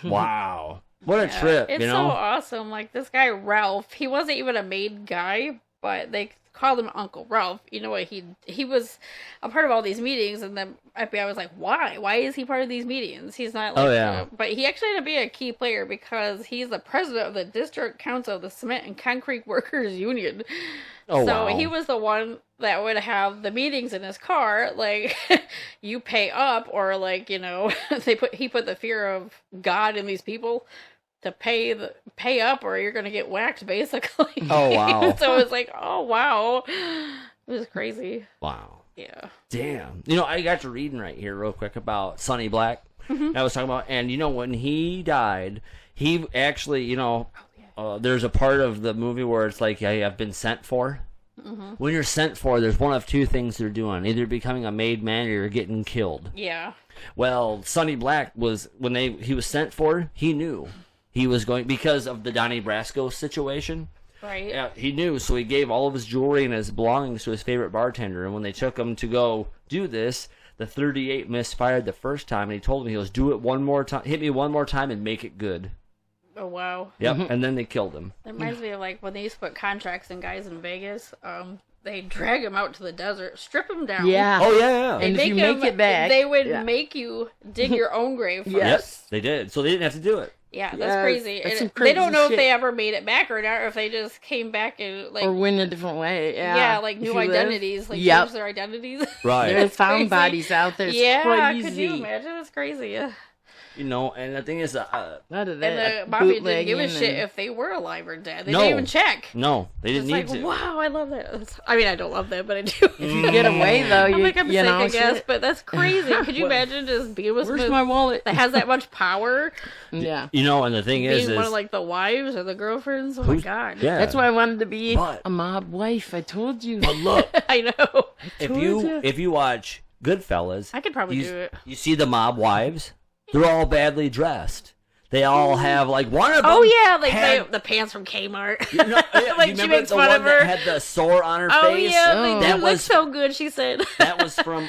Wow. What a trip, It's you know? so awesome. Like this guy Ralph, he wasn't even a made guy, but they called him Uncle Ralph. You know what? He was a part of all these meetings, and then FBI was like, why? Why is he part of these meetings? He's not like, Oh, yeah. but he actually ended up being a key player because he's the president of the district council of the Cement and Concrete Workers Union. Oh, So wow. he was the one that would have the meetings in his car, like you pay up, or like, you know, he put the fear of God in these people to pay up, or you're gonna get whacked, basically. Oh, wow. So it's like, oh wow, it was crazy. Wow. Yeah. Damn. You know, I got to reading right here real quick about Sonny Black. I was talking about, and you know, when he died, he actually, you know, there's a part of the movie where it's like, yeah, I've been sent for. When you're sent for, there's one of two things they're doing: either becoming a made man or you're getting killed. Yeah. Well, Sonny Black was when he was sent for. He knew he was going because of the Donnie Brasco situation. Right. Yeah, he knew, so he gave all of his jewelry and his belongings to his favorite bartender. And when they took him to go do this, the 38 misfired the first time, and he told him, he goes, "Do it one more time, hit me one more time, and make it good." Oh wow. Yep, and then they killed him. It reminds me of like when they used to put contracts in guys in Vegas. They drag them out to the desert, strip them down. Yeah. Oh yeah, They And if you them- make it back, they would yeah. make you dig your own grave first. Yes. they did. So they didn't have to do it. Yeah, that's Yes, crazy. that's some And they don't crazy know shit. if they ever made it back or not, or if they just came back and like Or win a different way. Yeah. yeah, like If new you live. identities, like Yep. change their identities. Right. There's It's found crazy. bodies out there. It's Yeah, crazy. could you imagine? It's crazy. Yeah. You know, and the thing is, None of And that. the mafia didn't give a bootlegging shit and- if they were alive or dead. They No. didn't even check. no, they didn't It's need like, to. wow, I love that. I mean, I don't love that, but I do. If you get away though, I'm you, like, I'm you sick, know, I guess, shit. but that's crazy. Could you imagine just being with Where's someone my wallet? that has that much power? Yeah. You know, and the thing is, Being one of like the wives or the girlfriends? Oh my god. yeah. That's why I wanted to be But- a mob wife. I told you. But look, I know. if you watch Goodfellas, I could probably you, do it. You see the mob wives; they're all badly dressed. They all have like one of them. Oh yeah, like had, the pants from Kmart. you know, yeah, like you she remember makes the fun one of her. that had the sore on her Oh face? yeah, Oh. like, That you look was- so good. She said. That was from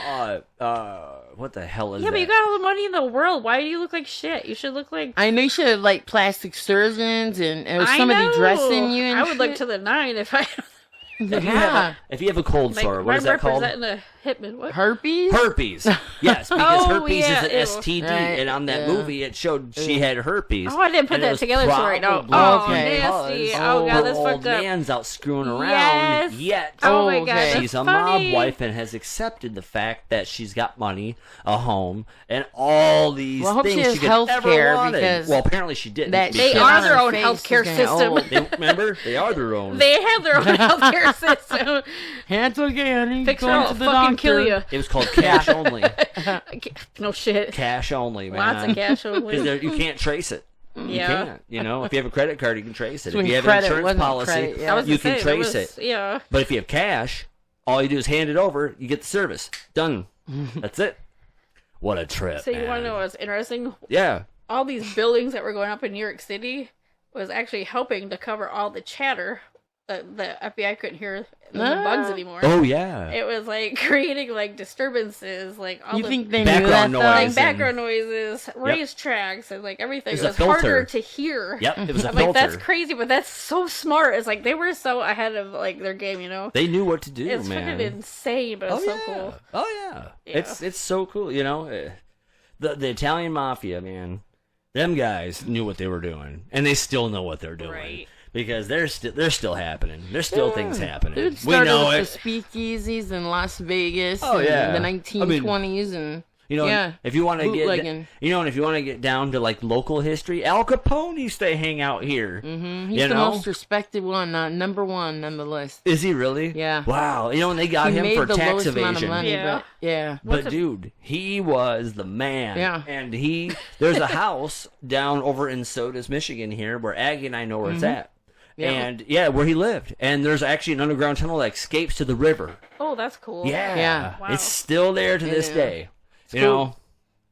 what the hell is Yeah, that? but you got all the money in the world. Why do you look like shit? You should look like. I know you should have like plastic surgeons and or I somebody know. dressing you. And I would look shit. to the 9 if I. Yeah. If you have a cold Like, sore, what I'm is that called? representing a hitman. What? Herpes. Herpes. Yes, because Oh, herpes yeah, is an ew. STD, Right, and on that yeah. movie it showed she had herpes. Oh, I didn't put And it that was together till right now. probably Oh, Okay. nasty. because Oh, God, her that's old fucked up. man's out screwing around, Yes. yet Oh my Oh, god, okay. that's she's a funny. mob wife and has accepted the fact that she's got money, a home, and all these Well, I hope she things has she could health ever care wanted. because Well, apparently she didn't. that They shit are on their her own face healthcare is getting system. old. Remember, they are their own. They have their own healthcare system. It's okay, honey. Fix her, Going I'll to the fucking doctor. kill you. It was called cash only. No shit. Cash only, man. Lots of cash only. Because you can't trace it. You Yeah. can't. You know, if you have a credit card, you can trace it. So If you have an credit insurance wasn't policy, credit, yeah. I was you gonna can say, trace was, it. Yeah. But if you have cash, all you do is hand it over. You get the service. Done. That's it. What a trip, So you man. want to know what's interesting? Yeah. All these buildings that were going up in New York City was actually helping to cover all the chatter that the FBI couldn't hear the bugs anymore. Oh, yeah. It was like creating like disturbances, like all You the think they knew that background though? noise. like background noises, racetracks, and like everything. It It was was a filter. harder to hear. Yep, it was a I'm filter. like, that's crazy, but that's so smart. It's like they were so ahead of like their game, you know. They knew what to do, It's man. fucking insane, but it's so cool. Oh, yeah. Yeah. It's so cool, you know. The Italian Mafia, man. Them guys knew what they were doing, and they still know what they're doing. Right. Because they're still happening. There's still things happening. Dude We started know with it. the speakeasies in Las Vegas Oh, in yeah. the I mean, 1920s and You know, yeah, if you want to bootlegging. and if you want to get down to like local history, Al Capone used to hang out here. Mm-hmm. He's You the know? most respected one, number one on the list. Is he really? Yeah. Wow. You know, and they got He him made for the tax lowest amount of evasion. money, Yeah. but yeah. But dude, he was the man. Yeah. And there's a house down over in Sodas, Michigan here, where Aggie and I know where it's at. Yeah. And where he lived. And there's actually an underground tunnel that escapes to the river. Oh, that's cool. Yeah. Yeah. Wow. It's still there to this Yeah. day. It's You cool. know,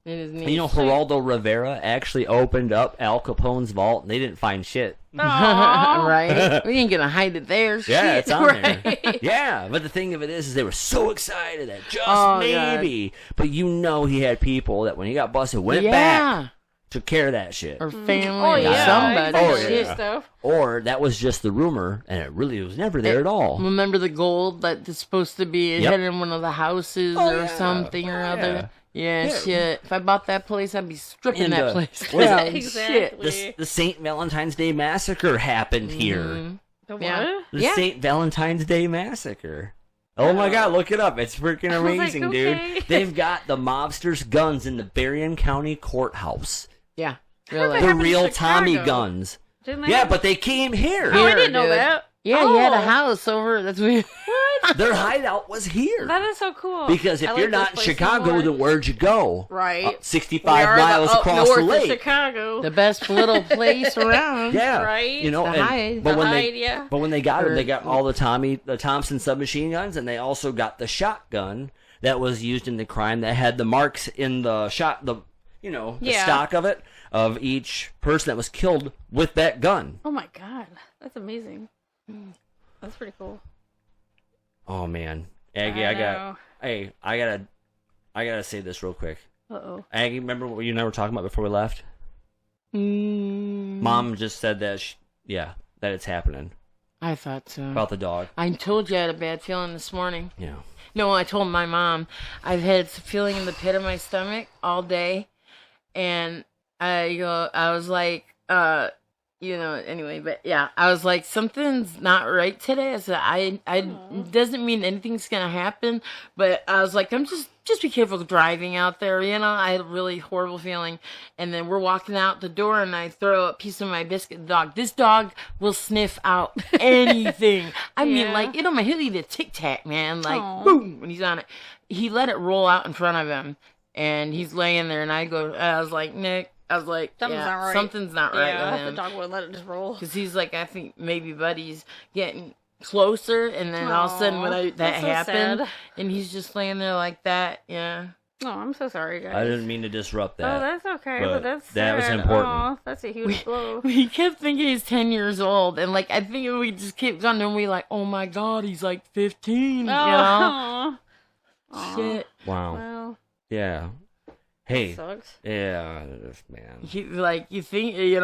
It is neat. you know, Geraldo Rivera actually opened up Al Capone's vault and they didn't find shit. Aw. right? We ain't gonna hide it there. Yeah, Shit. it's on there. Right. Yeah, but the thing of it is they were so excited that just Oh, maybe. But you know he had people that when he got busted went back, Yeah. took care of that shit. Or family Oh or yeah. somebody. Oh, Exactly. yeah. Stuff. Or that was just the rumor and it really was never there at all. Remember the gold that's supposed to be Yep. hidden in one of the houses Oh, or yeah. something or Oh, other? Yeah, Yeah. shit. If I bought that place, I'd be stripping And, that place. what is down. it? Exactly. The St. Valentine's Day Massacre happened here. The what? Yeah. The Yeah. St. Valentine's Day Massacre. Oh my god, look it up. It's freaking was like, amazing, okay. dude. They've got the mobsters' guns in the Berrien County Courthouse. Yeah, They really. The happened in real Tommy Chicago. guns. Didn't they Yeah, have- but they came here. Oh, I Here, didn't know dude. that. Yeah, he had a Oh. house over. That's weird. What? Their hideout was here. That is so cool. Because if I you're like not in this place so Chicago, much. then where'd you go? Right. 65 We are miles up across north the of lake. Chicago. The best little place around. Yeah, Right? You know, The and- hide. but The when hide, they yeah. but when they got them, Or- they got all the Thompson submachine guns, and they also got the shotgun that was used in the crime that had the marks in the the Yeah. stock of it of each person that was killed with that gun. Oh my god, that's amazing. That's pretty cool. Oh man, Aggie, I know. gotta say this real quick. Uh-oh. Aggie, remember what you and I were talking about before we left? Mm, Mom just said that, that it's happening I thought so. about the dog. I told you I had a bad feeling this morning. Yeah. No, I told my mom I've had a feeling in the pit of my stomach all day, and I was like, anyway, but yeah, I was like, something's not right today. I said, doesn't mean anything's gonna happen, but I was like, I'm just be careful driving out there. I had a really horrible feeling, and then we're walking out the door, and I throw a piece of my biscuit to the dog. This dog will sniff out anything. I mean, Yeah. like, he'll eat a Tic Tac, man, like Aw. boom when he's on it. He let it roll out in front of him, and he's laying there, and I was like, Nick. I was like, Something's not right. Something's not right Yeah, with the him. dog wouldn't let it just roll. Because he's like, I think maybe Buddy's getting closer, and then all of a sudden when Aw, that that's so happened, sad. and he's just laying there like that, yeah. Oh, I'm so sorry, guys. I didn't mean to disrupt that. Oh, that's okay, but but that's that was sad. important. Aw, that's a huge blow. We kept thinking he's 10 years old, and like, I think we just kept going, and we like, oh my god, he's like 15, you know? Aw. Aw. Shit. Wow. Well, Yeah. Hey. sucks. Yeah, man. You think, you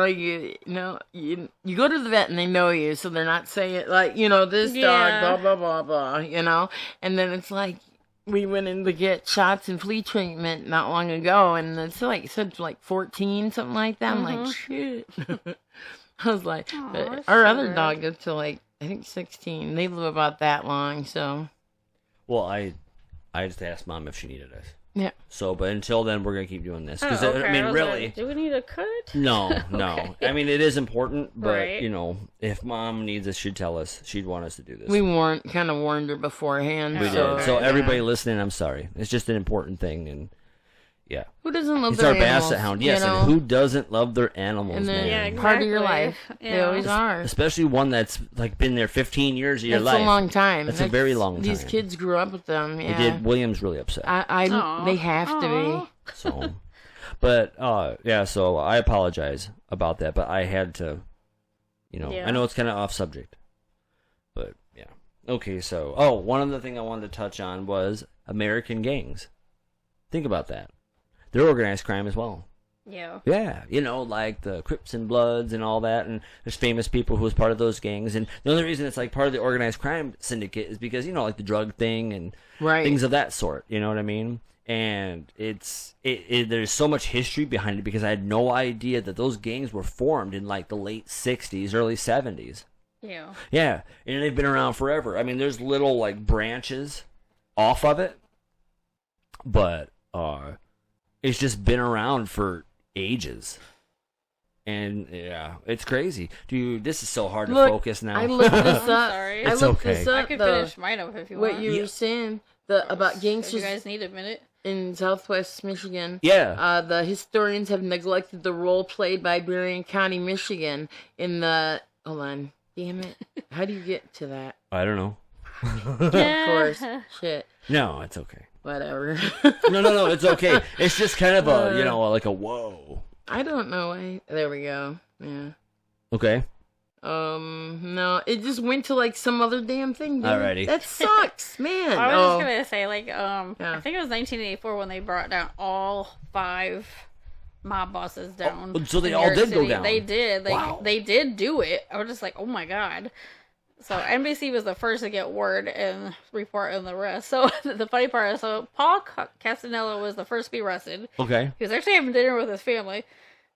go to the vet and they know you, so they're not saying, like, this Yeah. dog, blah, blah, blah, blah, and then it's like, we went in to get shots and flea treatment not long ago, and it's like, it said like 14, something like that. I'm like, shit. I was like, Aw, but that's our so other good. dog gets to like, I think 16. They live about that long, so. Well, I just asked Mom if she needed us. Yeah. So, but until then, we're gonna keep doing this Oh, because okay. I mean, was really, like, do we need a cut? no. Okay. I mean, it is important, but Right. if Mom needs us, she'd tell us. She'd want us to do this. We kind of warned her beforehand. We so, did. So okay. everybody listening, I'm sorry. It's just an important thing, and Yeah. Who doesn't love He's their our animals? basset hound. Yes, you know? and who doesn't love their animals, And then man? part of your exactly. life. They Yeah. always are. Especially one that's like been there 15 years of your That's life. a long time. That's a very long time. These kids grew up with them. It Yeah. did William's really upset. Aw. They have to Aw. be. So, but yeah. So I apologize about that, but I had to. Yeah. I know it's kind of off subject, but yeah. Okay, so one other thing I wanted to touch on was American gangs. Think about that. They're organized crime as well. Yeah. Yeah, like the Crips and Bloods and all that, and there's famous people who was part of those gangs, and the only reason it's like part of the Organized Crime Syndicate is because, like the drug thing and Right. things of that sort, you know what I mean? And there's so much history behind it because I had no idea that those gangs were formed in like the late 60s, early 70s. Yeah. Yeah, and they've been around forever. I mean, there's little like branches off of it, but it's just been around for ages. And yeah, it's crazy, dude. This is so hard to focus now. I looked this I'm up. sorry. I It's looked okay. this I up. could The, finish mine up if you what want. you were saying about If gangsters you guys need a minute. in Southwest Michigan. Yeah. The historians have neglected the role played by Berrien County, Michigan, in the. Hold on, damn it! How do you get to that? I don't know. Of course, shit, No, it's okay. whatever. No, it's okay. It's just kind of a, like a whoa. I don't know. There we go. Yeah. Okay. No, it just went to like some other damn thing. Dude. Alrighty. That sucks, man. I was just gonna say, like, Yeah. I think it was 1984 when they brought down all 5 mob bosses down. Oh, so they in all New York did go City. down. They did. Wow. They did do it. I was just like, oh my god. So NBC was the first to get word and report on the rest. So the funny part is, Paul Castanello was the first to be arrested. Okay. He was actually having dinner with his family.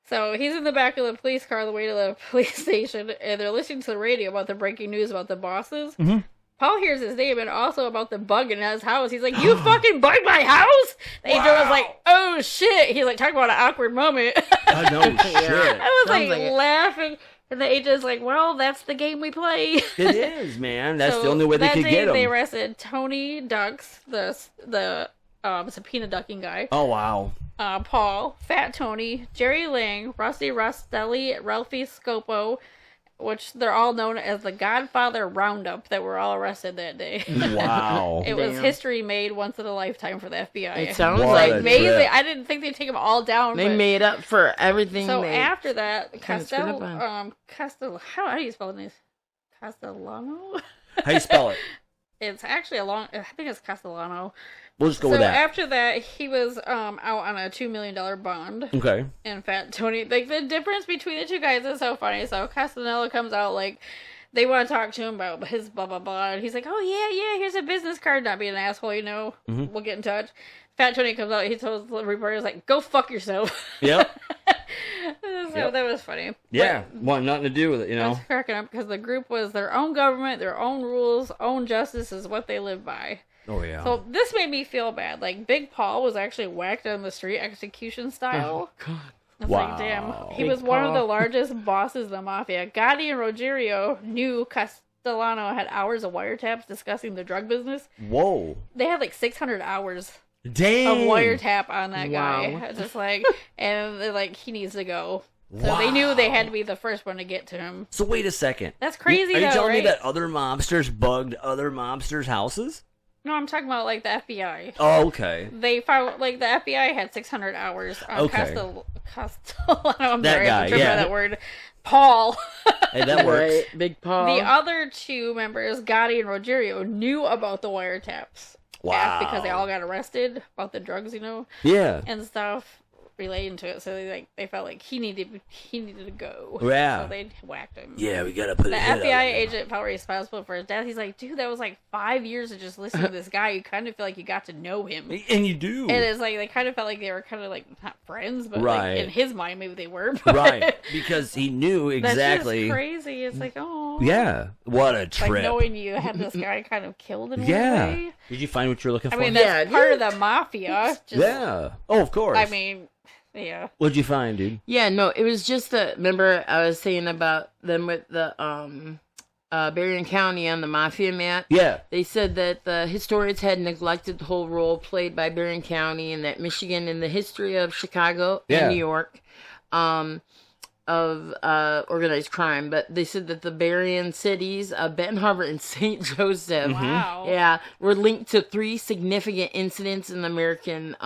So he's in the back of the police car on the way to the police station, and they're listening to the radio about the breaking news about the bosses. Mm-hmm. Paul hears his name and also about the bug in his house. He's like, "You fucking bugged my house!" The agent was like, "Oh shit!" He's like, talking about an awkward moment. I know shit. I was Sounds like it. laughing, and the agent's like, "Well, that's the game we play." It is, man. That's So the only way they that could day, get They them. arrested Tony Ducks, the subpoena ducking guy. Oh, wow. Paul, Fat Tony, Jerry Lang, Rusty Rustelli, Ralphie Scopo, which they're all known as the Godfather Roundup, that were all arrested that day. Wow. It was Damn. history made once in a lifetime for the FBI. It sounds What like a amazing. trip. I didn't think they'd take them all down. they but... made up for everything. So they after that, kinda screwed up on. how do you spell this? Castellano? How do you spell it? It's actually I think it's Castellano. We'll just go So with that. after that, he was out on a $2 million bond. Okay. And Fat Tony, like, the difference between the two guys is so funny. So Castanello comes out, like, they want to talk to him about his blah blah blah, and he's like, "Oh yeah, here's a business card." Not being an asshole, Mm-hmm. We'll get in touch. Fat Tony comes out. He tells the reporters, like, "Go fuck yourself." Yep. So Yep. that was funny. Yeah. Want nothing to do with it, I was cracking up because the group was their own government, their own rules, own justice is what they live by. Oh, yeah. So this made me feel bad. Like, Big Paul was actually whacked on the street, execution style. Oh, God. It's like, damn. He Big was one of the Paul. largest bosses of the Mafia. Gotti and Rogerio knew Castellano had hours of wiretaps discussing the drug business. Whoa. They had like 600 hours Dang. of wiretap on that guy. Wow. Just like, and they're like, he needs to go. So they knew they had to be the first one to get to him. So wait a second. That's crazy, Are you though, telling right? me that other mobsters bugged other mobsters' houses? No, I'm talking about like the FBI. Oh, okay. They found like the FBI had 600 hours on Okay. Castellano. I'm That sorry, guy, I'm tripping yeah. on that word. Paul. Hey, that works. Right, Big Paul. The other two members, Gotti and Rogerio, knew about the wiretaps. Wow. Because they all got arrested about the drugs, Yeah. and stuff relating to it. So they felt like he needed to go. Yeah. So they whacked him. Yeah, we gotta put The a hit FBI on him. agent felt responsible for his death. He's like, dude, that was like 5 years of just listening to this guy. You kind of feel like you got to know him. And you do. And it's like they kind of felt like they were kind of like not friends, but Right. like in his mind maybe they were. But Right. Because he knew that's exactly. just crazy. It's like, oh, Yeah. What a trip. like knowing you had this guy kind of killed in Yeah. one way. Did you find what you're looking I for? mean, Yeah, that's part dude. of the mafia. Just, yeah. Oh, of course. I mean, yeah. What'd you find, dude? Yeah, no, it was just remember I was saying about them with the Berrien County on the Mafia map. Yeah. They said that the historians had neglected the whole role played by Berrien County and that Michigan in the history of Chicago and New York of organized crime. But they said that the Berrien cities, Benton Harbor and St. Joseph, were linked to 3 significant incidents in American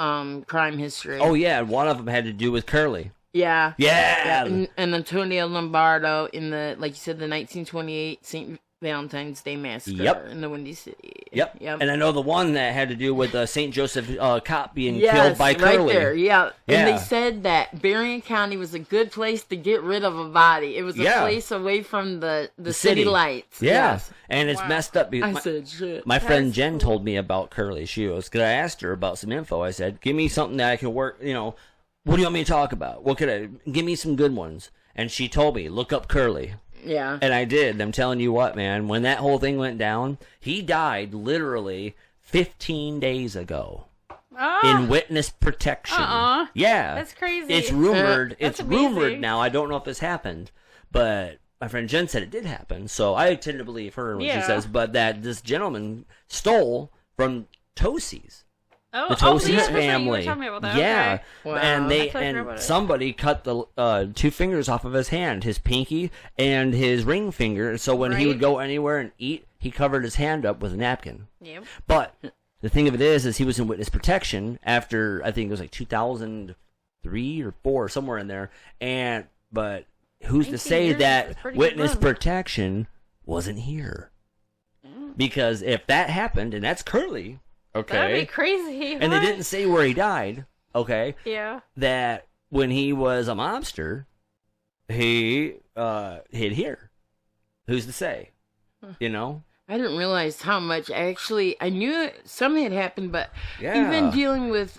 crime history. Oh, yeah. And one of them had to do with Curly. Yeah. Yeah. And Antonio Lombardo in the, like you said, the 1928 St. Valentine's Day Massacre in the Windy City. Yep. And I know the one that had to do with St. Joseph cop being killed by Curly. Right there, And they said that Berrien County was a good place to get rid of a body. It was a place away from the city lights. Yeah. Yes. And it's messed up. I said, shit. My friend Jen told me about Curly. She was, because I asked her about some info. I said, give me something that I can work, what do you want me to talk about? Give me some good ones. And she told me, look up Curly. Yeah. And I did. And I'm telling you what, man, when that whole thing went down, he died literally 15 days ago. In witness protection. Yeah. That's crazy. It's rumored. That's It's amazing. rumored now. I don't know if this happened, but my friend Jen said it did happen. So I tend to believe her when she says, but that this gentleman stole from Tosi's. Oh, The Tosi's that's right, you were family. telling me about that. Yeah. Okay. Wow. And I totally forgot about it. somebody cut the 2 fingers off of his hand, his pinky and his ring finger. So when he would go anywhere and eat, he covered his hand up with a napkin. Yep. But the thing of it is he was in witness protection after, I think it was like 2003 or 4, somewhere in there. But who's to say that witness protection wasn't here? Because if that happened, and that's Curly, okay, That'd be crazy. and they didn't say where he died, okay, Yeah. that when he was a mobster, he hid here. Who's to say? You know? I didn't realize how much. I knew something had happened, but Yeah. even dealing with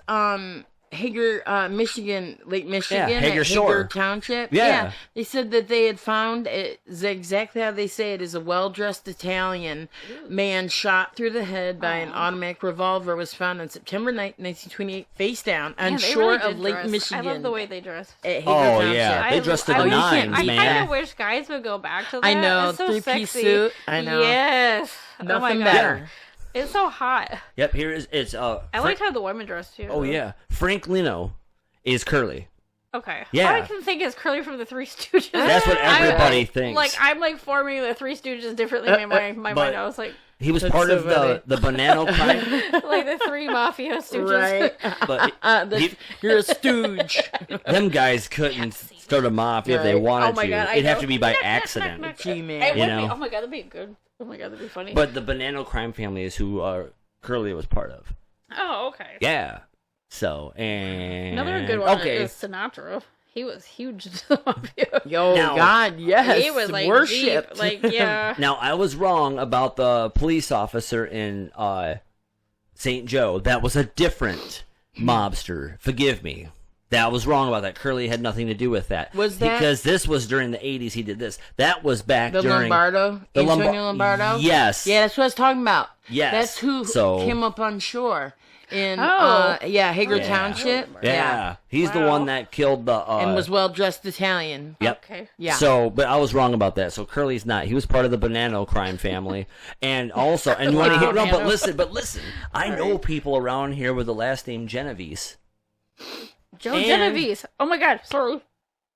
Hager, Michigan, Lake Michigan, Yeah, Hager at Shore. Hager Township. Yeah. They said that they had found it is exactly how they say it is a well-dressed Italian man shot through the head by an automatic revolver was found on September 9th, 1928, face down on Yeah, they shore really of did Lake dress. Michigan. I love the way they dress. At Hager Oh, Township. yeah. They dressed to the I nines, kind man. of wish guys would go back to that. I know, It's so 3-piece sexy. suit. I know. Yes. Oh my Nothing God. better. It's so hot. Yep, here is, it's, I liked how the women dress too. oh, yeah. Frank Lino is Curly. Okay. Yeah. All I can think is Curly from the Three Stooges. That's what everybody thinks. I'm forming the Three Stooges differently in my but- mind. I was like, He was That's part so of funny. the Banana Crime. like the three Mafia Stooges. Right. But You're a stooge. them guys couldn't start a mafia if they Right. wanted Oh my to. God, I It'd have know. to be by accident. G-man. It You would know. be. Oh my God, that'd be good. Oh my God, that'd be funny. But the Banana Crime family is who Curly was part of. oh, okay. Yeah. So, and... Another good one Okay. is Sinatra. He was huge to the Mafia. Yo, Now- God, yes. He was like worshipped. deep, like yeah. Now, I was wrong about the police officer in St. Joe. That was a different mobster. Forgive me. That was wrong about that. Curly had nothing to do with that. Was that- Because this was during the 80s he did this. That was back The during... Lombardo? The Antonio Lombardo? Yes. Yeah, that's what I was talking about. Yes. That's who So- came up on shore in, Oh. Hager Yeah. Township. Yeah. He's the Wow. one that killed the... And was well-dressed Italian. Yep. Okay. Yeah. So, but I was wrong about that. So Curly's not. He was part of the Banana Crime family, and also, and you want to hear? No, but listen. I know people around here with the last name Genovese. Joe And- Genovese. Oh my God. Sorry.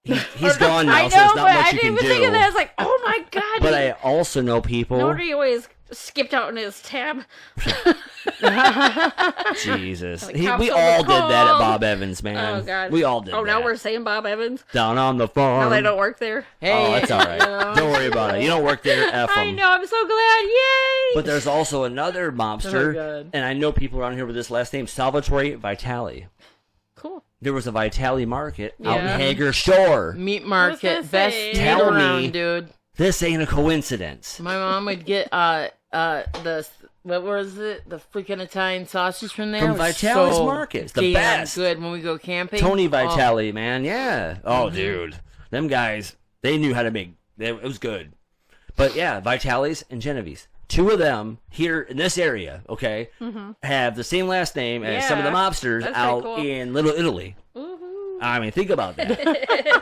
He's gone now, I know, so there's but not much I you didn't can even do. think of that. I was like, oh my God. But I also know people. No wonder he always skipped out in his tab. Jesus, Like, we cops all on did the that at call. Bob Evans, man. Oh God. We all did. Oh, that. now we're saying Bob Evans. down on the farm. Now they don't work there. Hey, Oh, that's all right. you know. Don't worry about it. You don't work there. F 'em. I know. I'm so glad. Yay! But there's also another mobster, Oh, God. and I know people around here with this last name, Salvatore Vitali. cool. There was a Vitali market out in Yeah. Hager Shore. Meat gonna market. Best say. meat Tell around, me. dude. This ain't a coincidence. My mom would get the what was it? The freaking Italian sausage from there. From It was Vitali's so Market. It's the damn best. good when we go camping. Tony Oh, Vitali, man, yeah. Oh, dude, them guys, they knew how to make. It was good. But yeah, Vitali's and Genovese, two of them here in this area, okay, have the same last name as some of the Yeah. mobsters That's out pretty cool. in Little Italy. Woohoo. I mean, think about that.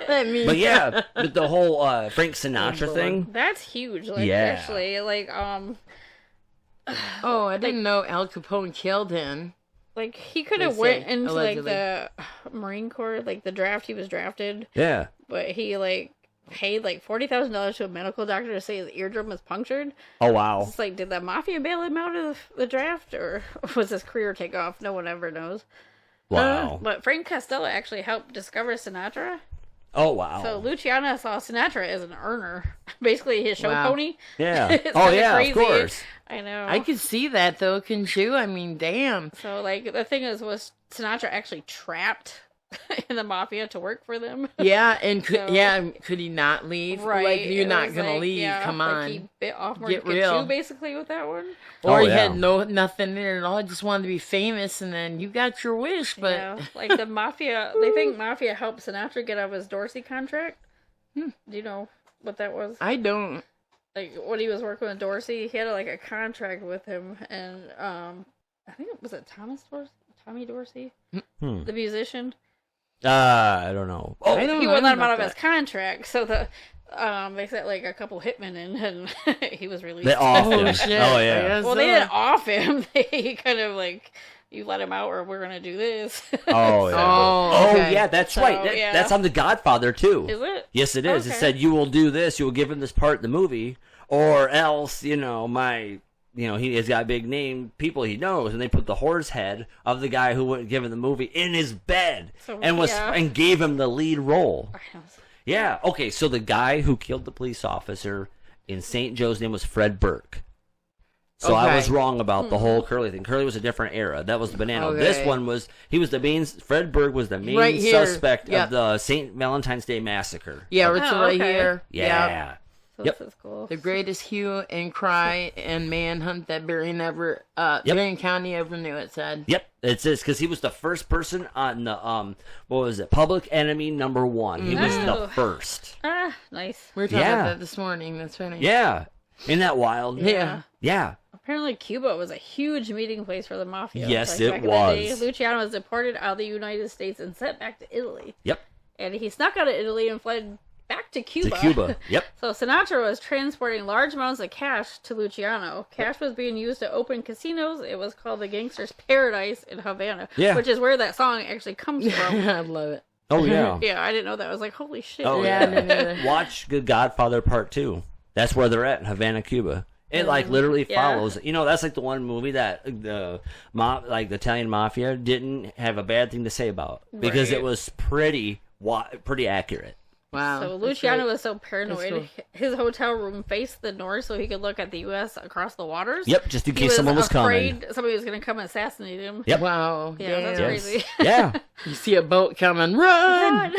I mean, But yeah, but the whole Frank Sinatra thing. That's huge. Like, Yeah. actually, like, Oh, I didn't know Al Capone killed him. like he could have They went say, into allegedly. like the Marine Corps, like the draft. He was drafted, Yeah. but he like paid like $40,000 to a medical doctor to say his eardrum was punctured. Oh wow. It's like, did the mafia bail him out of the draft, or was his career take off? No one ever knows. Wow. But Frank Costello actually helped discover Sinatra. Oh wow. So Luciano saw Sinatra as an earner, basically his show Wow. pony. Yeah. It's Oh kinda yeah. crazy. Of course. I know. I could see that though, couldn't you? I mean, damn. So like the thing is, was Sinatra actually trapped in the mafia to work for them? Yeah, and So- could he not leave? Right. Like, you're it not was gonna like, leave. yeah, Come like on. he bit off more Get than he could real. chew, basically, with that one. Or Oh, he yeah. had nothing in it at all. Just wanted to be famous, and then you got your wish. But Yeah, like the mafia, they think mafia helped Sinatra get out of his Dorsey contract. Do you know what that was? I don't. Like when he was working with Dorsey, he had like a contract with him, and I think it was Tommy Dorsey, Hmm. the musician. I don't know. Oh, I don't He know wouldn't let him about out of his that. contract, so they sent like a couple hitmen in, and he was released. they off Oh him. shit! Oh I yeah. guess Well, they so. didn't off him. They kind of like, you let him out, or we're gonna do this. Oh yeah. Oh, okay. Oh yeah. That's So, right. yeah. That's on The Godfather too. Is it? Yes, it is. It Okay. said you will do this. You will give him this part in the movie, or else, he has got big name people he knows, and they put the horse head of the guy who wouldn't give him the movie in his bed, So, and yeah. and gave him the lead role. I know. Yeah. Okay. So the guy who killed the police officer in St. Joe's name was Fred Burke. So I Okay. was wrong about the whole Curly thing. Curly was a different era. That was the banana. Okay. This one was the main. Fred Burke was the main Right here. suspect Yep. of the St. Valentine's Day massacre. Yeah, it's Oh, right okay. here. Yeah. So Yep. this is cool. The greatest hue and cry and manhunt that Berrien County ever knew, it said. Yep, it's this because he was the first person on the what was it? Public Enemy #1. He was the Oh. first. Ah, nice. We were talking Yeah. about that this morning. That's funny. Yeah, isn't that wild? Yeah. Yeah. Apparently, Cuba was a huge meeting place for the mafia. Yes, Like, it back in the day, was. Luciano was deported out of the United States and sent back to Italy. Yep. And he snuck out of Italy and fled back to Cuba. To Cuba. Yep. So Sinatra was transporting large amounts of cash to Luciano. Cash was being used to open casinos. It was called the Gangster's Paradise in Havana, Yeah. which is where that song actually comes from. I love it. Oh yeah. Yeah, I didn't know that. I was like, holy shit. Oh Yeah, I didn't either. Watch Good Godfather Part 2. That's where they're at in Havana, Cuba. It like literally Yeah. follows. That's like the one movie that the Italian mafia didn't have a bad thing to say about because Right. it was pretty accurate. Wow. So that's Luciano great. was so paranoid. That's His hotel room faced the north, so he could look at the U.S. across the waters. Yep, just in He case someone was afraid coming. somebody was going to come and assassinate him. Yep. Wow. Yeah, damn. that's Yes. crazy. Yeah. You see a boat coming, run! Get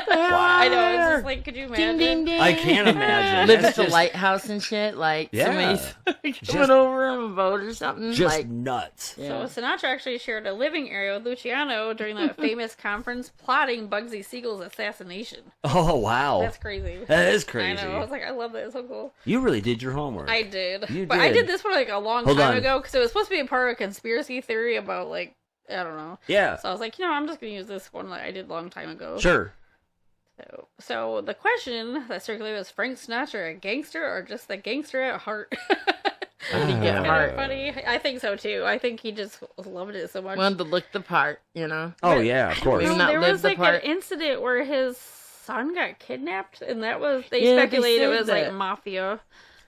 the hell out I of know. It's there! just like, could you Ding, imagine? ding, ding. I can't imagine. Live That's at the just- lighthouse and shit. Like Yeah. somebody's Just- coming over on a boat or something. Just like, nuts. yeah. So Sinatra actually shared a living area with Luciano during that famous conference plotting Bugsy Siegel's assassination. Oh wow. That's crazy. That is crazy. I know. I was like, I love that. It's so cool. You really did your homework. I did. You But I did. did this one like a long Hold time on. ago because it was supposed to be a part of a conspiracy theory about like, I don't know. Yeah. So I was like, I'm just going to use this one that I did a long time ago. Sure. So the question that circulated was Frank Sinatra a gangster or just a gangster at heart? How did he get Kind heart? of funny. I think so too. I think he just loved it so much. Wanted to look the part, you know. Oh yeah, of course. Maybe not there live was the like part. an incident where his son got kidnapped, and that was they Yeah, they speculated it said was that. like mafia.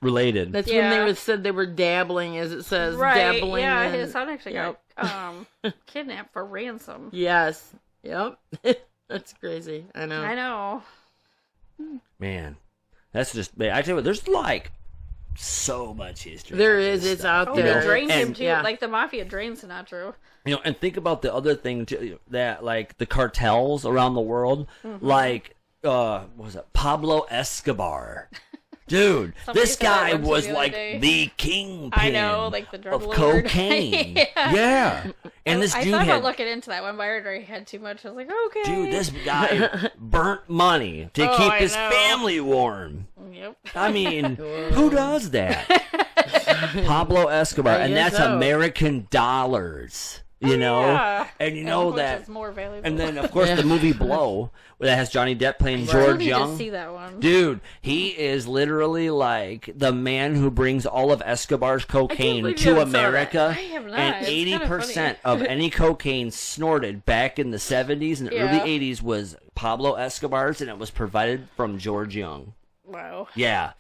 Related. That's when Yeah. they said they were dabbling, as it says, Right? dabbling. Yeah, in- his son actually got kidnapped for ransom. Yes. Yep. That's crazy. I know. I know. Man, that's just. Man, I tell you what, there's like so much history. There on is. this It's stuff, out Oh, you know? there. they drained him And- too. yeah. Like the mafia drained Sinatra. And think about the other thing too, that like the cartels around the world, Mm-hmm. like what was it, Pablo Escobar? Dude, Somebody this said that guy one too was the other like day. the kingpin. I know, like the drug of lord. cocaine. Yeah. Yeah, and this I dude thought had. about looking into that one, but I already had too much. I was like, okay. Dude, this guy burnt money to Oh, keep I his know. family warm. Yep. I mean, who does that? Pablo Escobar, I and guess that's so. American dollars. You know, Yeah. and you know which that. is more valuable. And then, of course, the movie Blow, where that has Johnny Depp playing I George need to Young. see that one. Dude, he is literally like the man who brings all of Escobar's cocaine believe you to haven't saw that. America. I have not. And It's kinda 80% funny. of any cocaine snorted back in the 70s and Yeah. early 80s was Pablo Escobar's, and it was provided from George Young. Wow. Yeah.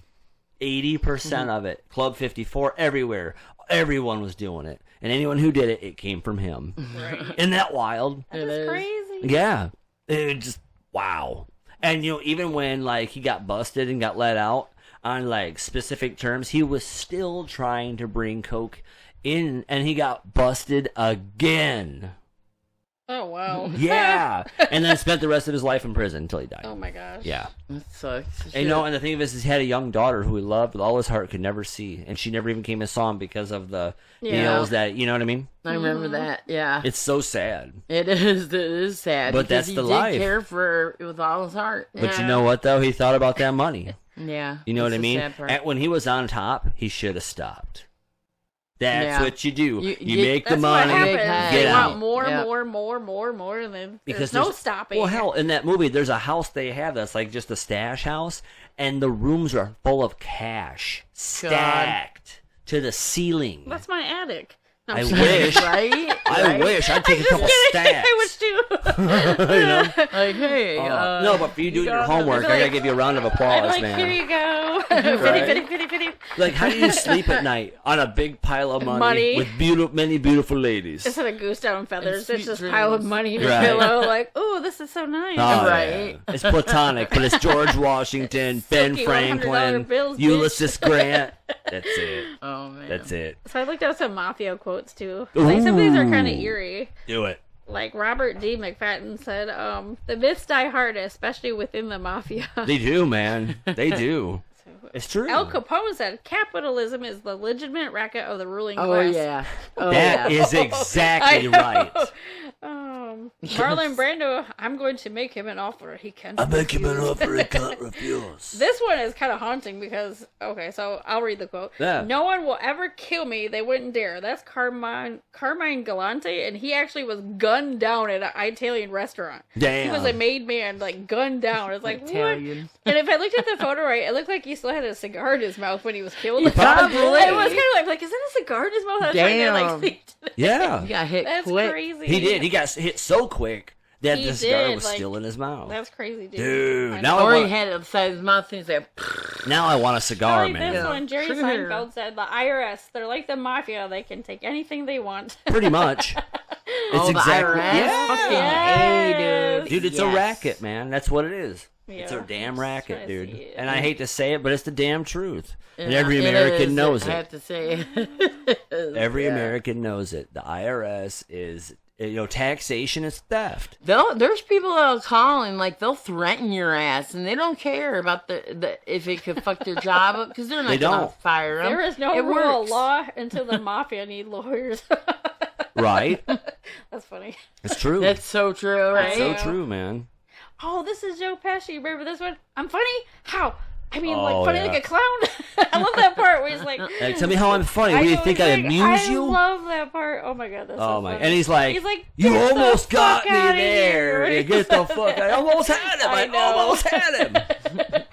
80% of it. Club 54, everywhere. Everyone was doing it. And anyone who did it, it came from him. Right. Isn't that wild? That It is is. crazy. Yeah. It just, wow. And, you know, even when, like, he got busted and got let out on, like, specific terms, he was still trying to bring coke in, and he got busted again. Oh, wow. Yeah. And then spent the rest of his life in prison until he died. Oh, my gosh. Yeah. That sucks. And, you know, and the thing of it is, he had a young daughter who he loved with all his heart, could never see. And she never even came and saw him because of the deals that, you know what I mean? I remember that. Yeah, It's so sad. it is. It is sad. But because that's the he life. did care for her with all his heart. But Yeah. you know what, though? He thought about that money. Yeah. You know what that's I the mean? sad part. And when he was on top, he should have stopped. That's Yeah. what you do. You You get- make the That's what money. happens. Get They out. want more, Yeah. more, and then Because there's no there's- stopping. Well, hell, in that movie, there's a house they have that's like just a stash house, and the rooms are full of cash stacked to the ceiling. That's my attic. No, I'm I just kidding. wish. Right? I Right? wish I'd take a couple stacks. I wish too. You know? Like, hey. No, but for you doing your gotta- homework, I gotta give you a round of I'm applause, like, man. here you go. Right. Fitty. Like, how do you sleep at night on a big pile of money, with many beautiful ladies? Instead of goose down feathers, And it's just sweet pile of dreams. money in your Right. pillow. Like, oh, this is so nice. Oh, Right. yeah. It's platonic, but it's George Washington, Ben Silky $100 Franklin, bills, bitch. Ulysses Grant. That's it. Oh, man. That's it. So I looked up some Mafia quotes too. Like some of these are kind of Ooh. eerie. Do it. Like Robert D. McFadden said, "The myths die hard, especially within the mafia." They do, man. They do. It's true. Al Capone said, "Capitalism is the legitimate racket of the ruling Oh, class." yeah. Oh, That yeah. is exactly I know. right. Marlon Brando, I'm going to make him an offer he can't refuse. he can't refuse. This one is kind of haunting because, okay, so I'll read the quote. Yeah. No one will ever kill me. They wouldn't dare. That's Carmine Galante, and he actually was gunned down at an Italian restaurant. Damn. He was a made man, like, gunned down. It's like, Italian. what? And if I looked at the photo right, it looked like he still had a cigar in his mouth when he was killed. Probably. It was kind of like, is that a cigar in his mouth? I was trying to, Damn. like, think to that. Yeah. You got hit That's quick. crazy. He did. He got hit so quick that He the cigar did, was like, still in his mouth. That's crazy, dude. Dude, I now know. Or I he want, had it upside his mouth and he's like, now I want a cigar, Like man. this one, Jerry Sure. Seinfeld said, "The IRS, they're like the mafia. They can take anything they want." Pretty much. It's oh, the exactly IRS? yeah. Fucking Yes. A, dude. Dude, it's a Yes. racket, man. That's what it is. It's Yeah. a damn I'm racket, trying to dude. see it. And I hate to say it, but it's the damn truth. And Yeah, every it American is. knows I it. have to say. Every Yeah. American knows it. The IRS is, taxation is theft. There's people that'll call and like they'll threaten your ass and they don't care about the if it could fuck their job up because they're not They gonna don't. fire them. There is no It rule of works. law until the mafia need lawyers. Right? That's funny. It's true. That's so true, right? so true, man. Oh, this is Joe Pesci. Remember this one? I'm funny? How? I mean, Oh, like, funny yeah. like a clown? I love that part where he's like... Like, tell me how I'm funny. What do you know, think? he's I like, amuse you? I love that part. Oh my god, that's so Oh my! funny. And he's like, "You "Get the almost got fuck me outta there. here." You get the fuck! I almost had him. I I know. almost had him."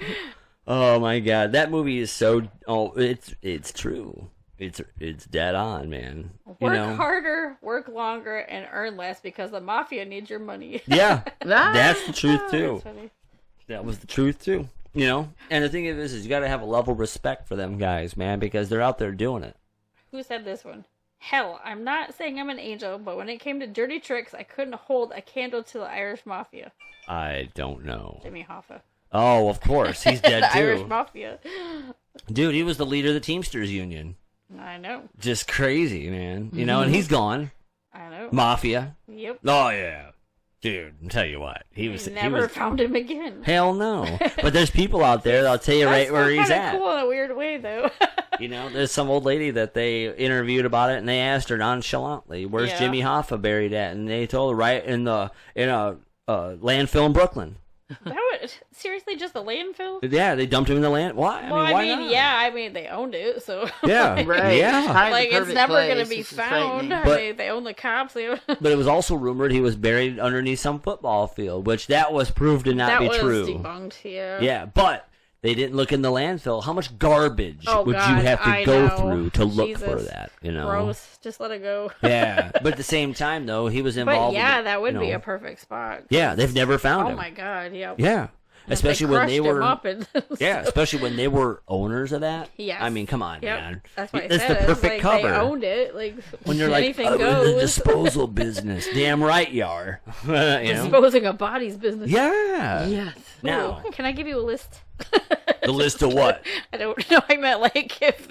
Oh my god, that movie is so. Oh, it's true. It's dead on, man. You Work know? harder, work longer, and earn less because the mafia needs your money. Yeah, Ah. that's the truth too. That's funny. That was the truth too. You know, and the thing of this is, you got to have a level of respect for them guys, man, because they're out there doing it. Who said this one? Hell, I'm not saying I'm an angel, but when it came to dirty tricks, I couldn't hold a candle to the Irish Mafia. I don't know. Jimmy Hoffa. Oh, of course, he's dead The Irish too, Mafia. dude. He was the leader of the Teamsters Union. I know. Just crazy, man. You know, and he's gone. I know. Mafia. Yep. Oh yeah, dude. I'll tell you what, he was. Never He was. found him again. Hell no. But there's people out there that'll tell you right where he's at. Cool in a weird way, though. You know, there's some old lady that they interviewed about it, and they asked her nonchalantly, "Where's Yeah. Jimmy Hoffa buried at?" And they told her right in a landfill in Brooklyn. That would seriously just a landfill? Yeah, they dumped him in the land. Why? Well, why not? yeah, I mean, they owned it, so. Yeah, Right. yeah. Probably Like, the it's perfect never place. going to be This is found. frightening. But- They own the cops. But it was also rumored he was buried underneath some football field, which that was proved to not that be was true. debunked, yeah. Yeah, but they didn't look in the landfill. How much garbage Oh, would God, you have to I go know. through to look Jesus. for that? You know, Gross. Just let it go. Yeah, but at the same time, though, he was But involved. yeah, with, that would you be know, a perfect spot. Yeah, they've never found Oh him. my God, yeah. Yeah, especially when they crushed him were. up and Yeah, especially when they were owners of that. Yes. I mean, come on, Yep. man. That's why I It's said the it. It's perfect like cover. They owned it. Like When you're like, anything in the goes. disposal business. Damn right you are. You know? Disposing of bodies business. Yeah. Yes. Now, Ooh, can I give you a list? the list of what? I don't know. I meant like if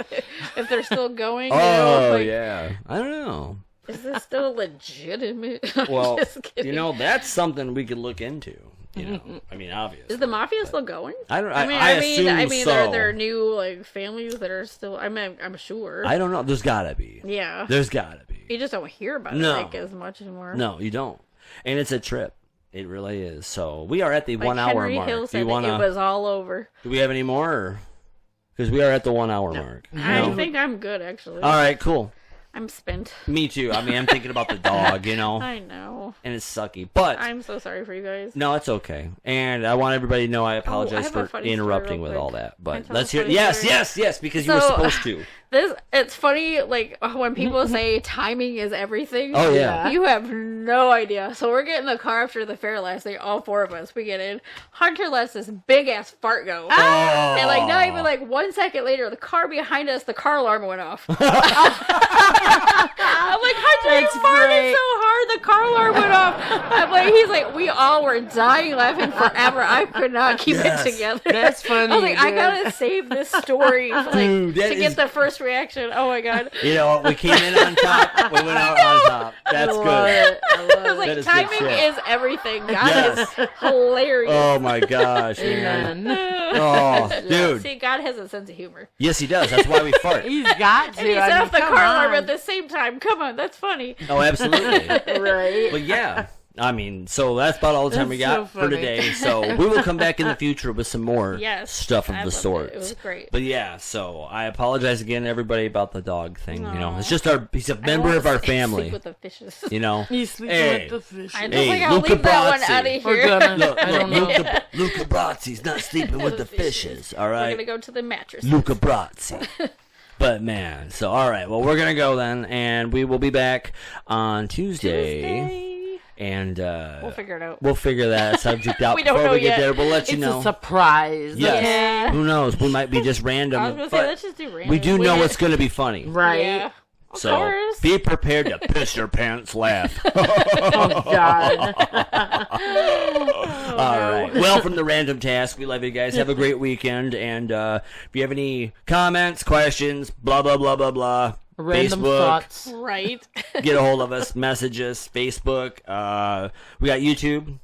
they're still going. Oh, you know, like, yeah. I don't know. Is this still legitimate? Well, Just kidding. you know, that's something we could look into. You know, I mean, obviously. Is the mafia still going? I don't. I assume mean, so. there are new like families that are still. I mean, I'm sure. I don't know. There's gotta be. Yeah. There's gotta be. You just don't hear about No. it like as much anymore. No, you don't. And it's a trip. It really is. So we are at the Like 1 hour Henry mark. Hill Do said you that wanna? it was all over. Do we have any more? Because we are at the 1 hour mark. I No? think I'm good actually. All right, cool. I'm spent. Me too. I mean, I'm thinking about the dog, you know, I know. and it's sucky. But I'm so sorry for you guys. no, it's okay. And I want everybody to know I apologize have a for funny story interrupting real with all quick. that. Can I But tell let's a hear. funny Yes, story? yes, yes. Because you were So- supposed to. It's funny, like when people say timing is everything. Oh yeah. You have no idea. So we're getting in the car after the fair last night, all four of us. We get in. Hunter lets this big ass fart go. Oh. And like not even like 1 second later, the car behind us, the car alarm went off. I'm like, Hunter, That's you farted great. so hard, the car alarm went off. I'm like, he's like, we all were dying laughing forever. I could not keep Yes. it together. That's funny. I was like, I dude. gotta save this story like, Dude, that to is- get the first reaction. Oh my god. You know, we came in on top. We went out on top. That's I love good. it. I I love was it. like, That is good timing shit. is everything. God Yes. is hilarious. Oh my gosh, man. Amen. Oh, dude. See, God has a sense of humor. Yes, he does. That's why we fart. He's got to. And he I set mean, off the come car alarm on. at the same time. Come on, that's funny. Oh, absolutely. Right. But yeah, I mean, so that's about all the time we That's got so for funny. today. So we will come back in the future with some more Yes. stuff of I the loved sort. It was great. But yeah, so I apologize again, everybody, about the dog thing. You know, Aw. it's just he's a I member won't of our sleep family. with the fishes. You know, He's sleeping Hey. with the fish. I don't Hey, think I'll Luca leave that one Brasi. out of We're here. gonna. look, I don't know. Luca Brazzi's not sleeping with the fishes. All We're right, gonna go to the mattress. Luca Brazzi. But man, so all right, well, we're gonna go then, and we will be back on Tuesday. And We'll figure it out. we'll figure that subject out We don't before know we get yet. there. We'll let you It's know. a surprise. Yes. Yeah. Who knows? We might be just I random. was gonna say, but let's just do random. we do know did- it's going to be funny. Right. Yeah. Of So course. be prepared to piss your pants laugh. Oh God. All right. Well, from the random task, we love you guys. Have a great weekend. And if you have any comments, questions, blah, blah, blah, blah, blah. Random Facebook, thoughts. Right. get a hold of us, message us, Facebook. We got YouTube.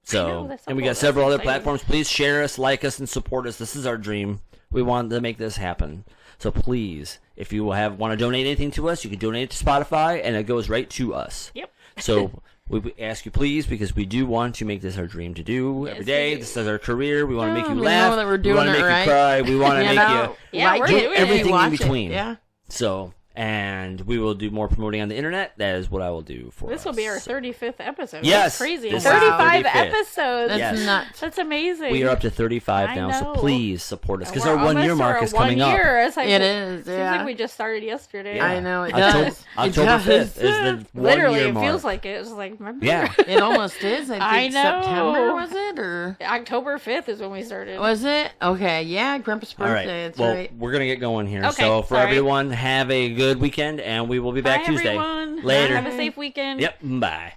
So, know, that's so and we cool. got several That's other exciting. platforms. Please share us, like us, and support us. This is our dream. We want to make this happen. So please, if you want to donate anything to us, you can donate it to Spotify, and it goes right to us. Yep. So we ask you please, because we do want to make this our dream to do every Yes, day. we do. This is our career. We want to make you we laugh. know that we're we doing want to it make right. you cry. We want to make know? you Yeah, Like we're it, doing and it. everything in watch it. between. Yeah. so. And we will do more promoting on the internet. That is what I will do for This us. will be our 35th episode. Yes, That's crazy. this is 35 35th. episodes. That's Yes. nuts. That's amazing. We are up to 35 I now, so know. please support us, because We're our 1 year almost mark our is coming 1 up. year. It's like, It is. Seems Yeah. like we just started yesterday. Yeah. I know it October, does. October It 5th is does. the 1 Literally, year it mark. feels like it. It's like, remember? Yeah. It almost is. I I think know. September was it or October 5th is when we started. was it? Okay, yeah, Grandpa's All birthday. right. That's Well, right. we're going to get going here. Okay, So for sorry. everyone, have a good weekend, and we will be back Bye, Tuesday. everyone. Later. Have a safe weekend. Yep. Bye.